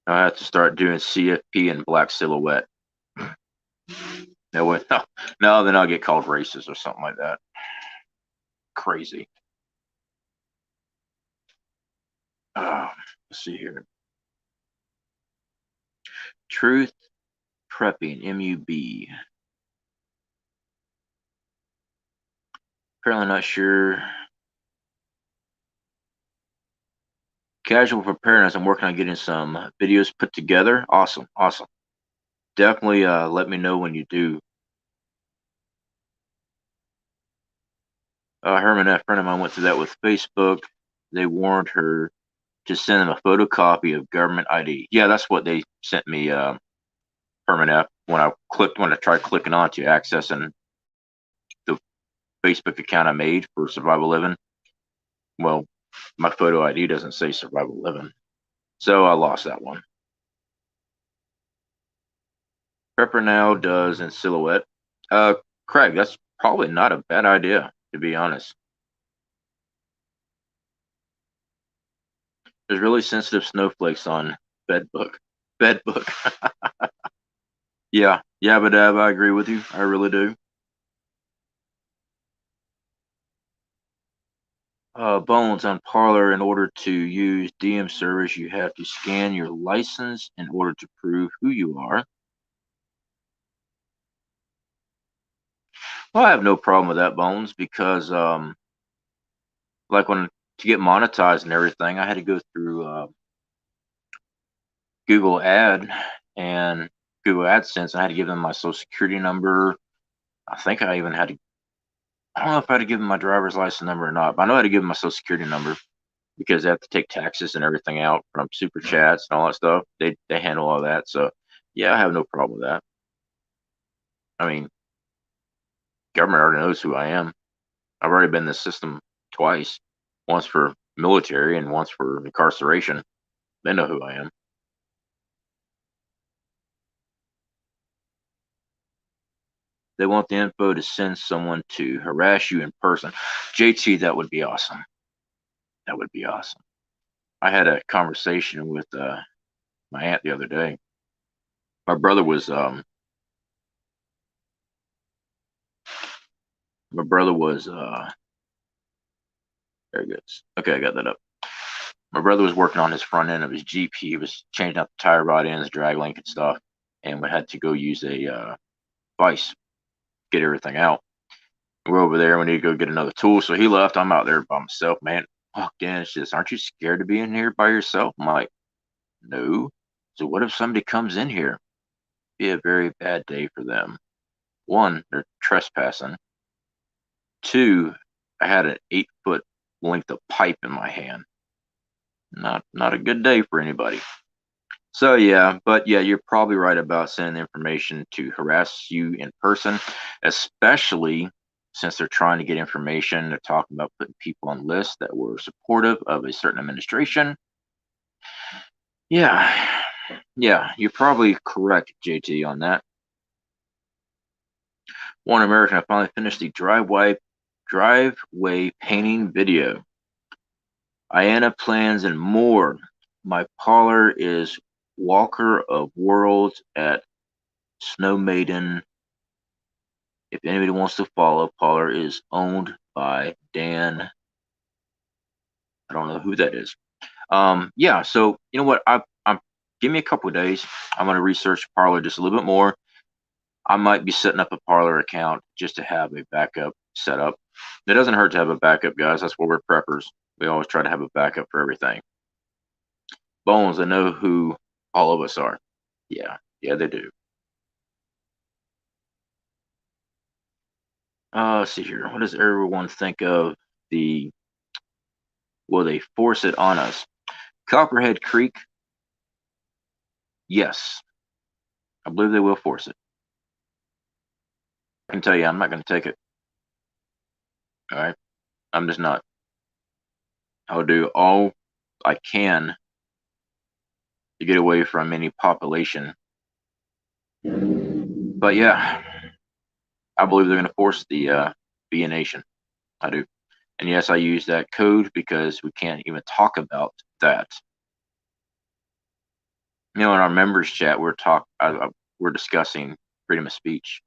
Speaker 1: I have to start doing CFP and black silhouette. No, no, no, then I'll get called racist or something like that. Crazy. Let's see here. Truth prepping, MUB. Apparently not sure. Casual preparedness. I'm working on getting some videos put together. Awesome, awesome. Definitely let me know when you do. Herman, a friend of mine went through that with Facebook. They warned her to send them a photocopy of government ID. Yeah, that's what they sent me, Herman F. When I tried clicking on to accessing the Facebook account I made for Survival Living. Well, my photo ID doesn't say Survival Living, so I lost that one. Prepper now does in silhouette. Craig, that's probably not a bad idea, to be honest. There's really sensitive snowflakes on Bedbook. Bedbook. Yeah, yeah, but I agree with you. I really do. Bones on Parlor. In order to use DM service, you have to scan your license in order to prove who you are. Well, I have no problem with that, Bones, because like when to get monetized and everything, I had to go through Google Ad and Google AdSense. I had to give them my social security number. I think I even had to. I don't know if I had to give them my driver's license number or not, but I know I had to give them my social security number because they have to take taxes and everything out from super chats and all that stuff. They handle all that. So yeah, I have no problem with that. I mean, government already knows who I am. I've already been in the system twice, once for military and once for incarceration. They know who I am. They want the info to send someone to harass you in person. JT, that would be awesome. That would be awesome. I had a conversation with my aunt the other day. My brother was my brother was there it goes. Okay, I got that up. My brother was working on his front end of his Jeep. He was changing out the tire rod ends, drag link and stuff, and we had to go use a vise, get everything out. We're over there. We need to go get another tool. So he left. I'm out there by myself, man. Walked in. She says, "Aren't you scared to be in here by yourself?" I'm like, "No." So what if somebody comes in here? Be a very bad day for them. One, they're trespassing. Two, I had an 8 foot length of pipe in my hand. Not a good day for anybody. So yeah, but yeah, you're probably right about sending information to harass you in person, especially since they're trying to get information. They're talking about putting people on lists that were supportive of a certain administration. Yeah, yeah, you're probably correct, JT, on that. One American, I finally finished the driveway painting video. Iana plans and more. My parlor is Walker of Worlds at Snow Maiden. If anybody wants to follow, parlor is owned by Dan. I don't know who that is. Yeah, so you know what? I'm give me a couple of days. I'm gonna research Parlor just a little bit more. I might be setting up a Parlor account just to have a backup set up. It doesn't hurt to have a backup, guys. That's what we're preppers. We always try to have a backup for everything. Bones, I know who all of us are. Yeah, yeah, they do. Let's see here. What does everyone think of the? Will they force it on us? Copperhead Creek. Yes, I believe they will force it. I can tell you, I'm not going to take it. All right, I'm just not. I'll do all I can to get away from any population. But yeah, I believe they're going to force the be a nation. I do. And yes, I use that code because we can't even talk about that. In our members chat, we're discussing freedom of speech.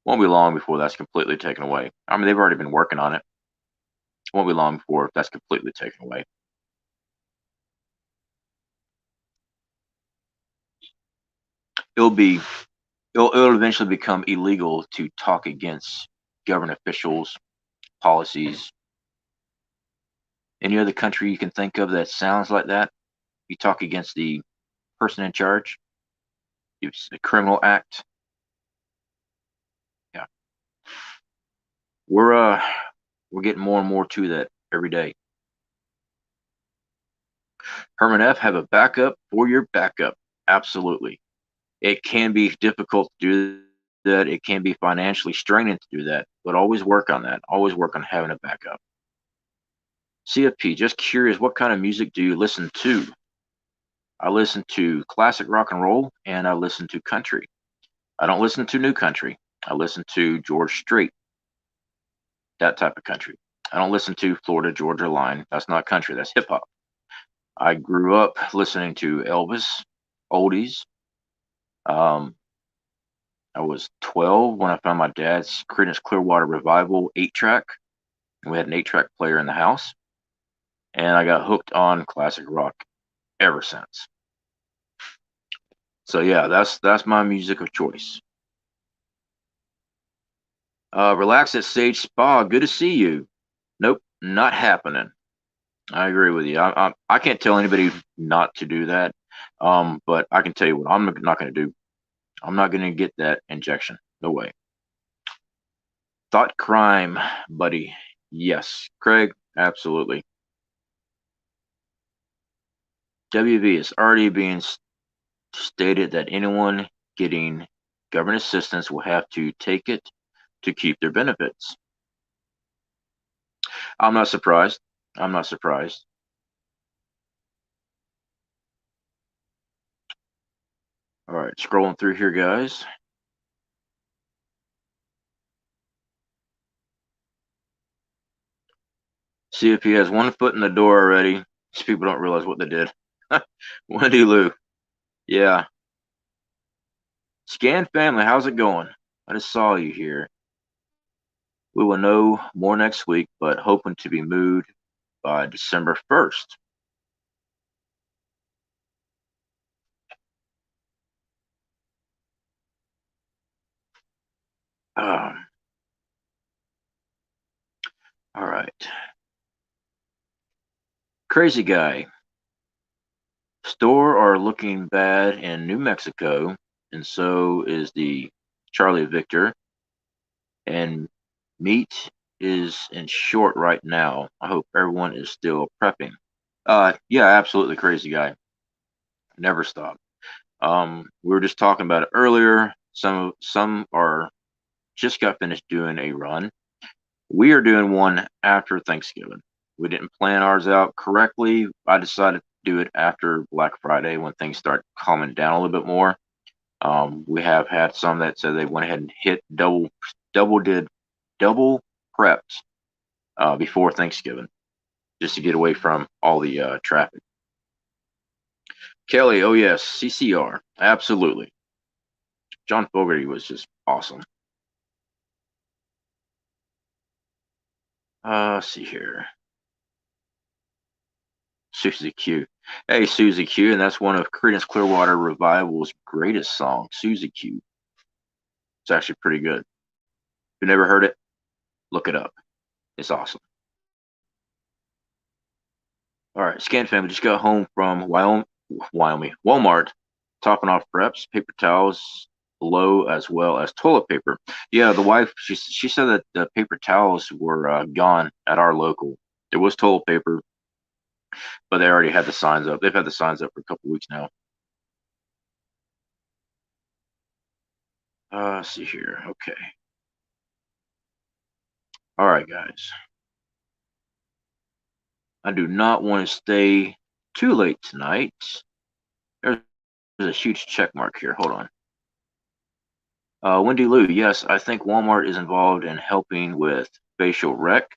Speaker 1: Won't be long before that's completely taken away. I mean, they've already been working on it. Won't be long before that's completely taken away. It'll be it'll eventually become illegal to talk against government officials, policies. Any other country you can think of that sounds like that? You talk against the person in charge. It's a criminal act. Yeah, we're uh we're getting more and more to that every day. Herman F, have a backup for your backup. Absolutely. It can be difficult to do that. It can be financially straining to do that, but always work on that. Always work on having a backup. CFP, just curious, what kind of music do you listen to? I listen to classic rock and roll and I listen to country. I don't listen to new country. I listen to George Strait, that type of country. I don't listen to Florida Georgia Line. That's not country, that's hip hop. I grew up listening to Elvis, oldies. Um, I was 12 when I found my dad's Creedence Clearwater Revival 8-track. We had an 8-track player in the house, and I got hooked on classic rock ever since. So yeah, that's my music of choice. Relax at Sage Spa. Good to see you. Nope, not happening. I agree with you. I can't tell anybody not to do that. But I can tell you what I'm not going to do. I'm not going to get that injection. No way. Thought crime, buddy. Yes, Craig. Absolutely. WV is already being stated that anyone getting government assistance will have to take it to keep their benefits. I'm not surprised. I'm not surprised. All right, scrolling through here, guys. See if he has one foot in the door already. These people don't realize what they did. Wendy Lou. Yeah. Scan family, how's it going? I just saw you here. We will know more next week, but hoping to be moved by December 1st. Um, all right. Crazy guy. Store are looking bad in New Mexico, and so is the Charlie Victor. And meat is in short right now. I hope everyone is still prepping. Yeah, absolutely crazy guy. Never stop. We were just talking about it earlier. Some are just got finished doing a run. We are doing one after Thanksgiving. We didn't plan ours out correctly. I decided to do it after Black Friday when things start calming down a little bit more. We have had some that said they went ahead and hit double prepped before Thanksgiving just to get away from all the traffic. Kelly, oh yes, CCR, absolutely. John Fogerty was just awesome. Let's see here. Susie Q. Hey, Susie Q, and that's one of Creedence Clearwater Revival's greatest songs, Susie Q. It's actually pretty good. If you never heard it, look it up. It's awesome. All right, Scan family just got home from Walmart, topping off preps, paper towels below, as well as toilet paper. Yeah, the wife, she said that the paper towels were gone at our local. There was toilet paper, but they already had the signs up. They've had the signs up for a couple weeks now. Let's see here. Okay. All right, guys. I do not want to stay too late tonight. There's a huge check mark here. Hold on. Wendy Lou, yes, I think Walmart is involved in helping with facial rec.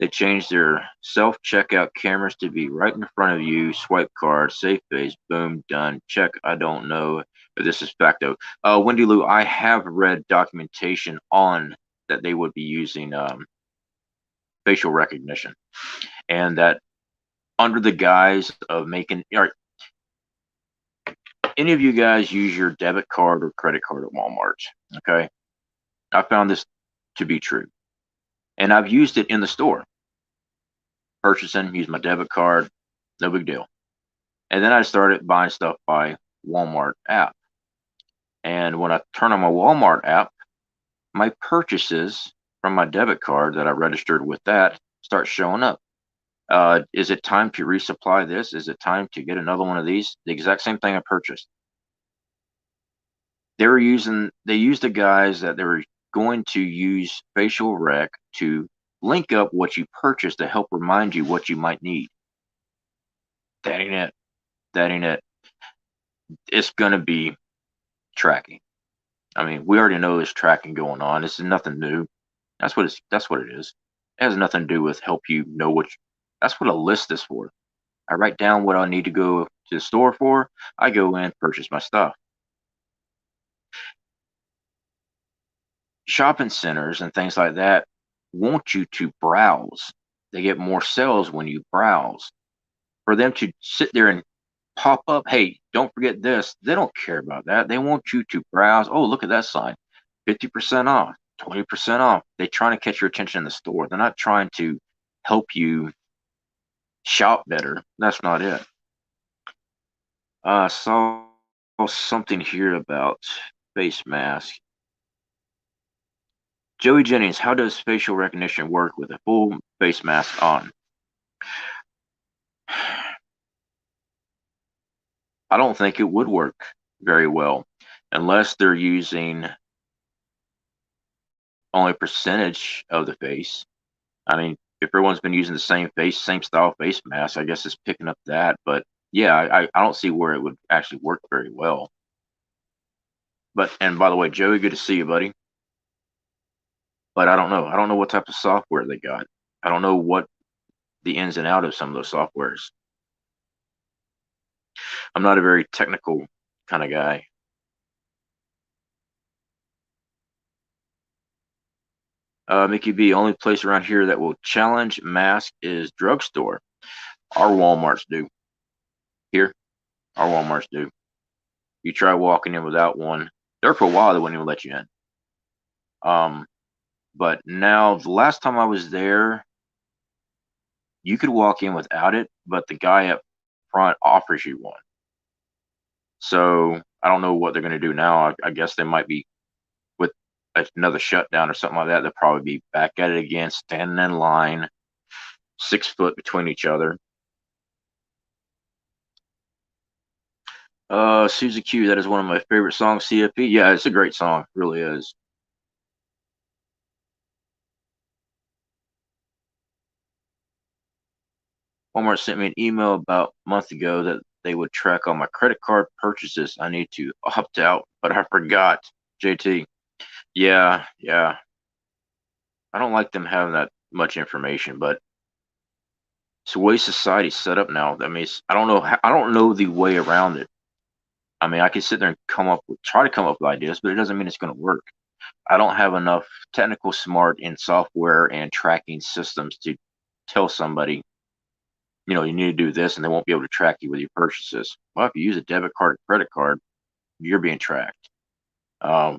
Speaker 1: They changed their self-checkout cameras to be right in front of you. Swipe card, safe face, boom, done. Check. I don't know if this is fact though. Wendy Lou, I have read documentation on that they would be using facial recognition, and that under the guise of making. All right, any of you guys use your debit card or credit card at Walmart? Okay, I found this to be true, and I've used it in the store, purchasing, use my debit card, no big deal. And then I started buying stuff by Walmart app. And when I turn on my Walmart app, my purchases from my debit card that I registered with that start showing up. Is it time to resupply this? Is it time to get another one of these? The exact same thing I purchased. They used the guys that they were going to use facial rec to link up what you purchased to help remind you what you might need. That ain't it. That ain't it. It's gonna be tracking. I mean, we already know there's tracking going on. This is nothing new. That's what it is. It has nothing to do with help you know that's what a list is for. I write down what I need to go to the store for. I go in, purchase my stuff. Shopping centers and things like that want you to browse. They get more sales when you browse. For them to sit there and pop up, hey, don't forget this. They don't care about that. They want you to browse. Oh, look at that sign. 50% off, 20% off. They're trying to catch your attention in the store. They're not trying to help you shop better. That's not it. I saw something here about face mask. Joey Jennings, how does facial recognition work with a full face mask on? I don't think it would work very well unless they're using only a percentage of the face. I mean, if everyone's been using the same style face mask, I guess it's picking up that. But yeah, I don't see where it would actually work very well. But and by the way, Joey, good to see you, buddy. But I don't know. I don't know what type of software they got. I don't know what the ins and out of some of those softwares. I'm not a very technical kind of guy. Mickey B, only place around here that will challenge mask is drugstore. Our Walmarts do. Here, our Walmarts do. You try walking in without one. There for a while, they wouldn't even let you in. But now, the last time I was there, you could walk in without it, but the guy up front offers you one. So I don't know what they're going to do now. I guess they might be with another shutdown or something like that. They'll probably be back at it again, standing in line, 6 foot between each other. Susie Q, that is one of my favorite songs, CFP. Yeah, it's a great song, really is. Walmart sent me an email about a month ago that they would track all my credit card purchases. I need to opt out, but I forgot. JT. Yeah, yeah. I don't like them having that much information, but it's the way society's set up now. I mean, I don't know the way around it. I mean, I can sit there and try to come up with ideas, but it doesn't mean it's going to work. I don't have enough technical smart in software and tracking systems to tell somebody, you need to do this, and they won't be able to track you with your purchases. Well, if you use a debit card, or credit card, you're being tracked.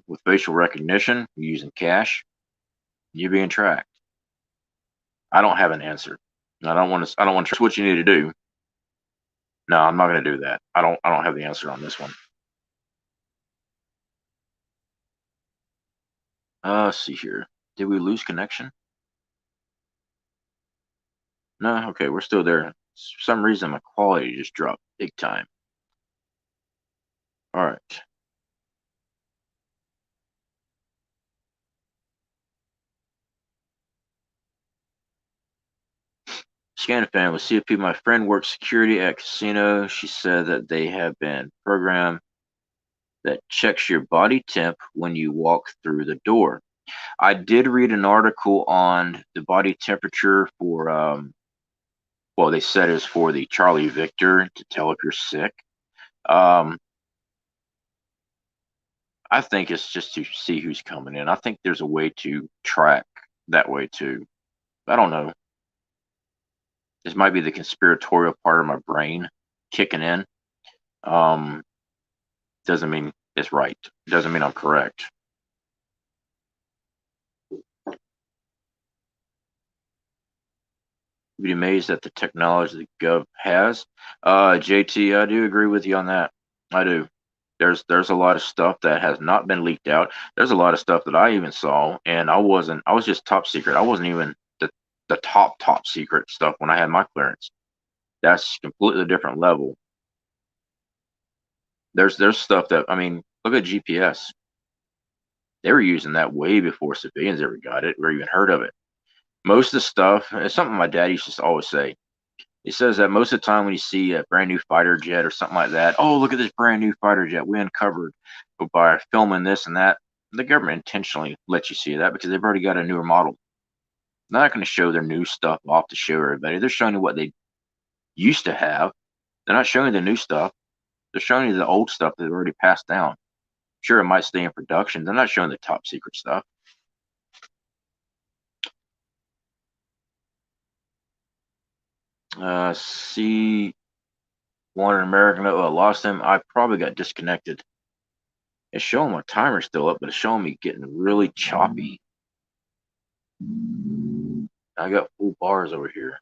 Speaker 1: With facial recognition, using cash, you're being tracked. I don't have an answer. I don't want to. I don't want to. What you need to do. No, I'm not going to do that. I don't have the answer on this one. Let's see here. Did we lose connection? No. Okay, we're still there. For some reason, my quality just dropped big time. All right. Scan family, CFP. My friend works security at casino. She said that they have been programmed that checks your body temp when you walk through the door. I did read an article on the body temperature for, well, they said it's for the Charlie Victor to tell if you're sick. Um, I think it's just to see who's coming in. I think there's a way to track that way too. I don't know. This might be the conspiratorial part of my brain kicking in. Um, doesn't mean it's right. Doesn't mean I'm correct. You'd be amazed at the technology the Gov has. JT, I do agree with you on that. I do. There's a lot of stuff that has not been leaked out. There's a lot of stuff that I even saw, and I was just top secret. I wasn't even the top secret stuff when I had my clearance. That's completely different level. There's stuff that, I mean, look at GPS. They were using that way before civilians ever got it or even heard of it. Most of the stuff, it's something my dad used to always say. He says that most of the time when you see a brand new fighter jet or something like that, oh, look at this brand new fighter jet we uncovered by filming this and that. The government intentionally lets you see that because they've already got a newer model. They're not going to show their new stuff off to show everybody. They're showing you what they used to have. They're not showing you the new stuff. They're showing you the old stuff that they've already passed down. Sure, it might stay in production. They're not showing the top secret stuff. See one American. Oh, I lost him. I probably got disconnected. It's showing my timer still up, but it's showing me getting really choppy. I got full bars over here.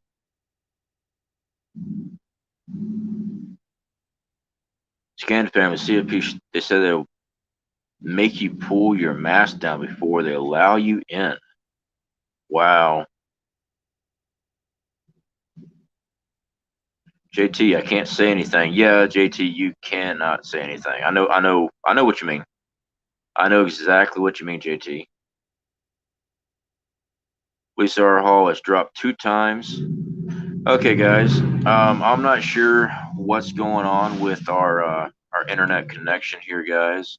Speaker 1: Scan family, CFP, they said they'll make you pull your mask down before they allow you in. Wow. JT, I can't say anything. Yeah, JT, you cannot say anything. I know what you mean. I know exactly what you mean, JT. Lisa R. Hall has dropped 2 times. Okay, guys. I'm not sure what's going on with our internet connection here, guys.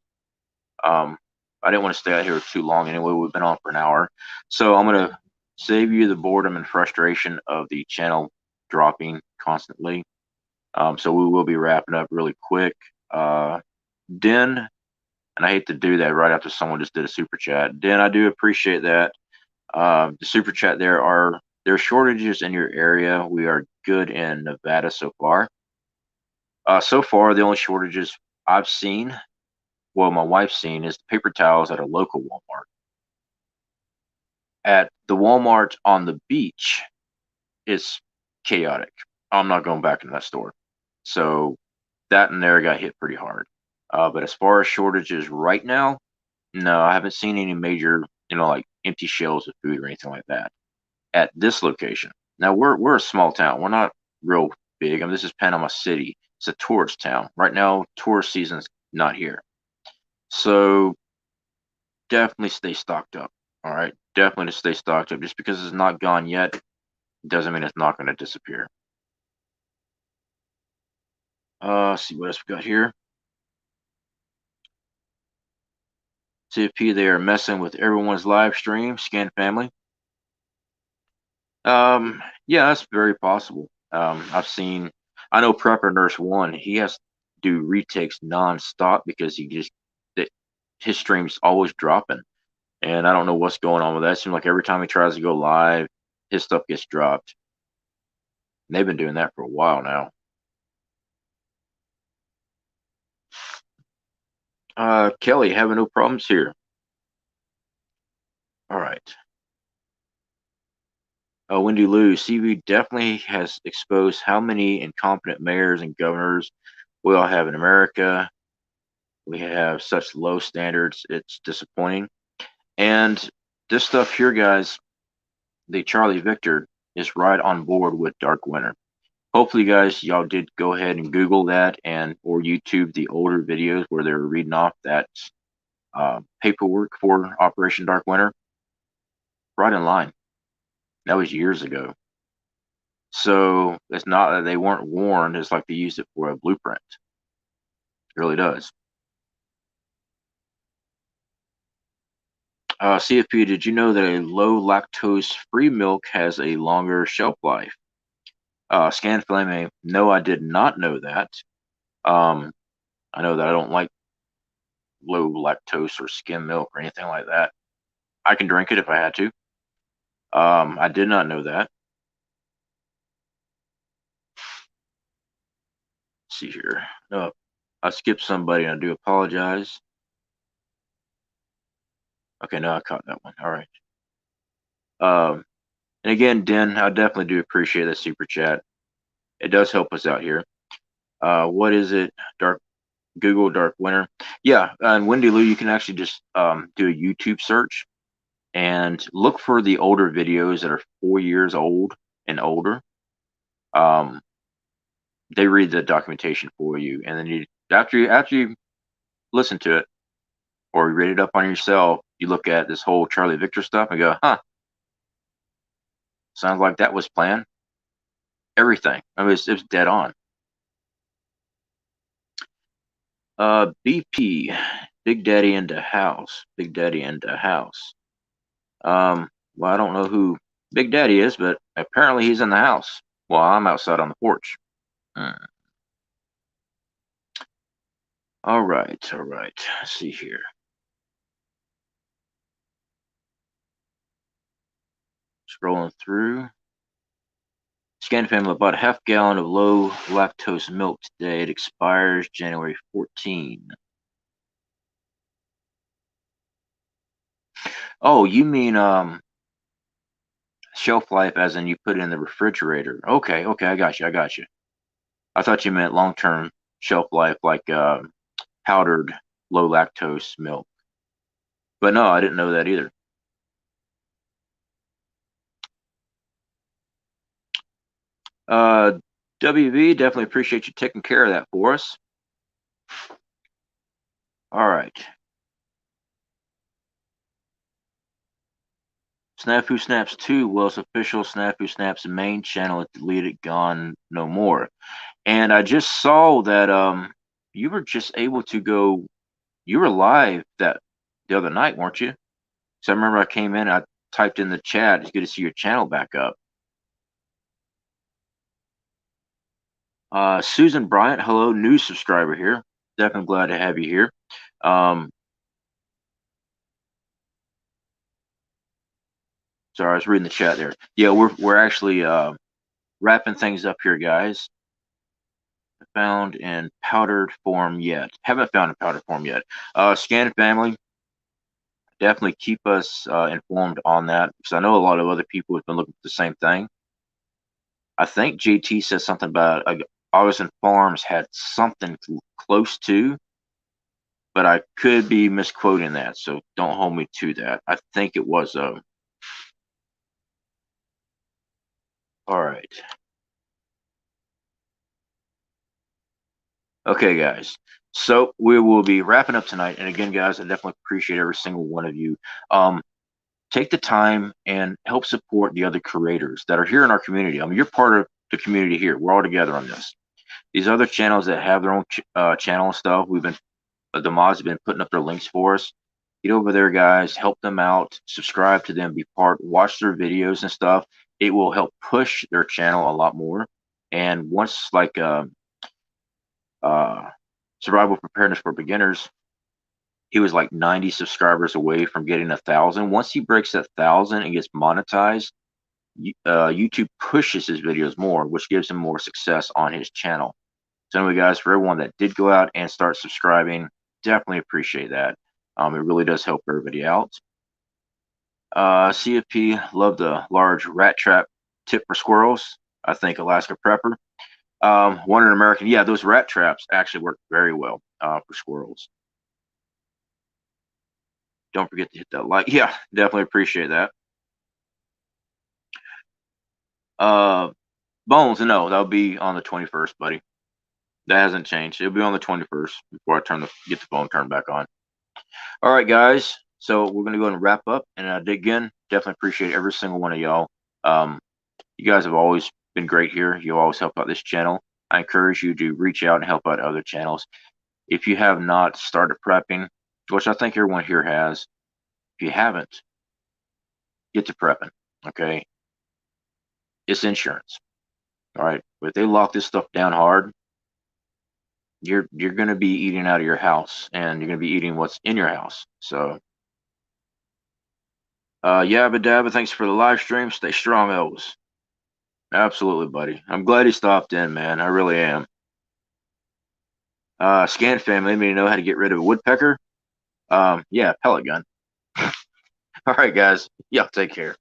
Speaker 1: Um, I didn't want to stay out here too long anyway. We've been on for an hour, so I'm gonna save you the boredom and frustration of the channel dropping constantly. So we will be wrapping up really quick. Den, and I hate to do that right after someone just did a super chat. Den, I do appreciate that. The super chat, there are shortages in your area. We are good in Nevada so far. So far, the only shortages I've seen, well, my wife's seen, is the paper towels at a local Walmart. At the Walmart on the beach, it's chaotic. I'm not going back into that store. So that and there got hit pretty hard. But as far as shortages right now, no, I haven't seen any major, like empty shelves of food or anything like that at this location. Now we're a small town. We're not real big. I mean, this is Panama City. It's a tourist town. Right now, tourist season's not here. So definitely stay stocked up. All right. Definitely stay stocked up. Just because it's not gone yet doesn't mean it's not going to disappear. See what else we got here. CFP, they are messing with everyone's live stream. Scan family. Yeah, that's very possible. I know Prepper Nurse One. He has to do retakes nonstop because his stream's always dropping, and I don't know what's going on with that. It seems like every time he tries to go live, his stuff gets dropped. And they've been doing that for a while now. Kelly, having no problems here. All right. Wendy Lou, CV definitely has exposed how many incompetent mayors and governors we all have in America. We have such low standards. It's disappointing. And this stuff here, guys, the Charlie Victor is right on board with Dark Winter. Hopefully, guys, y'all did go ahead and Google that and or YouTube the older videos where they were reading off that paperwork for Operation Dark Winter. Right in line. That was years ago. So it's not that they weren't warned. It's like they used it for a blueprint. It really does. CFP, did you know that a low lactose free milk has a longer shelf life? Scan Flame, no, I did not know that. I know that I don't like low lactose or skim milk or anything like that. I can drink it if I had to. I did not know that. Let's see here. No, I skipped somebody and I do apologize. Okay, no, I caught that one. All right. Um, and again, Den, I definitely do appreciate that super chat. It does help us out here. What is it? Google Dark Winter. Yeah, and Wendy Lou, you can actually just do a YouTube search and look for the older videos that are 4 years old and older. They read the documentation for you, and then after you listen to it or read it up on yourself, you look at this whole Charlie Victor stuff and go, huh, sounds like that was planned. Everything. I mean, it was dead on. BP, Big Daddy in the house. Big Daddy in the house. Well, I don't know who Big Daddy is, but apparently he's in the house while I'm outside on the porch. All right, all right. Let's see here. Scrolling through. Scan family about a half gallon of low lactose milk today. It expires January 14. Oh, you mean shelf life as in you put it in the refrigerator. Okay, okay, I got you. I got you. I thought you meant long-term shelf life like powdered low lactose milk. But no, I didn't know that either. Uh, WV, definitely appreciate you taking care of that for us. All right. Snafu Snaps 2 was official Snafu Snaps main channel. It deleted, gone, no more. And I just saw that you were just able to go, you were live that the other night, weren't you? So I remember I came in, I typed in the chat, it's good to see your channel back up. Susan Bryant, hello, new subscriber here. Definitely glad to have you here. Sorry, I was reading the chat there. Yeah, we're actually wrapping things up here, guys. Found in powdered form yet. Haven't found in powdered form yet. Scan family, definitely keep us informed on that because I know a lot of other people have been looking for the same thing. I think JT said something about Augustin Farms had something close to, but I could be misquoting that, so don't hold me to that. I think it was all right. Okay, guys. So we will be wrapping up tonight. And again, guys, I definitely appreciate every single one of you. Take the time and help support the other creators that are here in our community. I mean, you're part of the community here. We're all together on this. These other channels that have their own channel and stuff, the mods have been putting up their links for us. Get over there, guys. Help them out. Subscribe to them. Be part. Watch their videos and stuff. It will help push their channel a lot more. And once like survival preparedness for beginners, he was like 90 subscribers away from getting 1,000. Once he breaks that 1,000 and gets monetized, YouTube pushes his videos more, which gives him more success on his channel. So anyway, guys, for everyone that did go out and start subscribing, definitely appreciate that. It really does help everybody out. CFP, love the large rat trap tip for squirrels. I think Alaska Prepper. One in American, yeah, those rat traps actually work very well for squirrels. Don't forget to hit that like. Yeah, definitely appreciate that. Bones, no, that'll be on the 21st, buddy. That hasn't changed. It'll be on the 21st before I get the phone turned back on. All right, guys. So we're gonna go ahead and wrap up. And again, definitely appreciate every single one of y'all. You guys have always been great here. You always help out this channel. I encourage you to reach out and help out other channels. If you have not started prepping, which I think everyone here has, if you haven't, get to prepping. Okay, it's insurance. All right, but if they lock this stuff down hard, you're going to be eating out of your house, and you're going to be eating what's in your house. So, Yabba Dabba, thanks for the live stream. Stay strong, Elvis. Absolutely, buddy. I'm glad he stopped in, man. I really am. Scan family, let me know how to get rid of a woodpecker. Yeah, pellet gun. All right, guys. Y'all take care.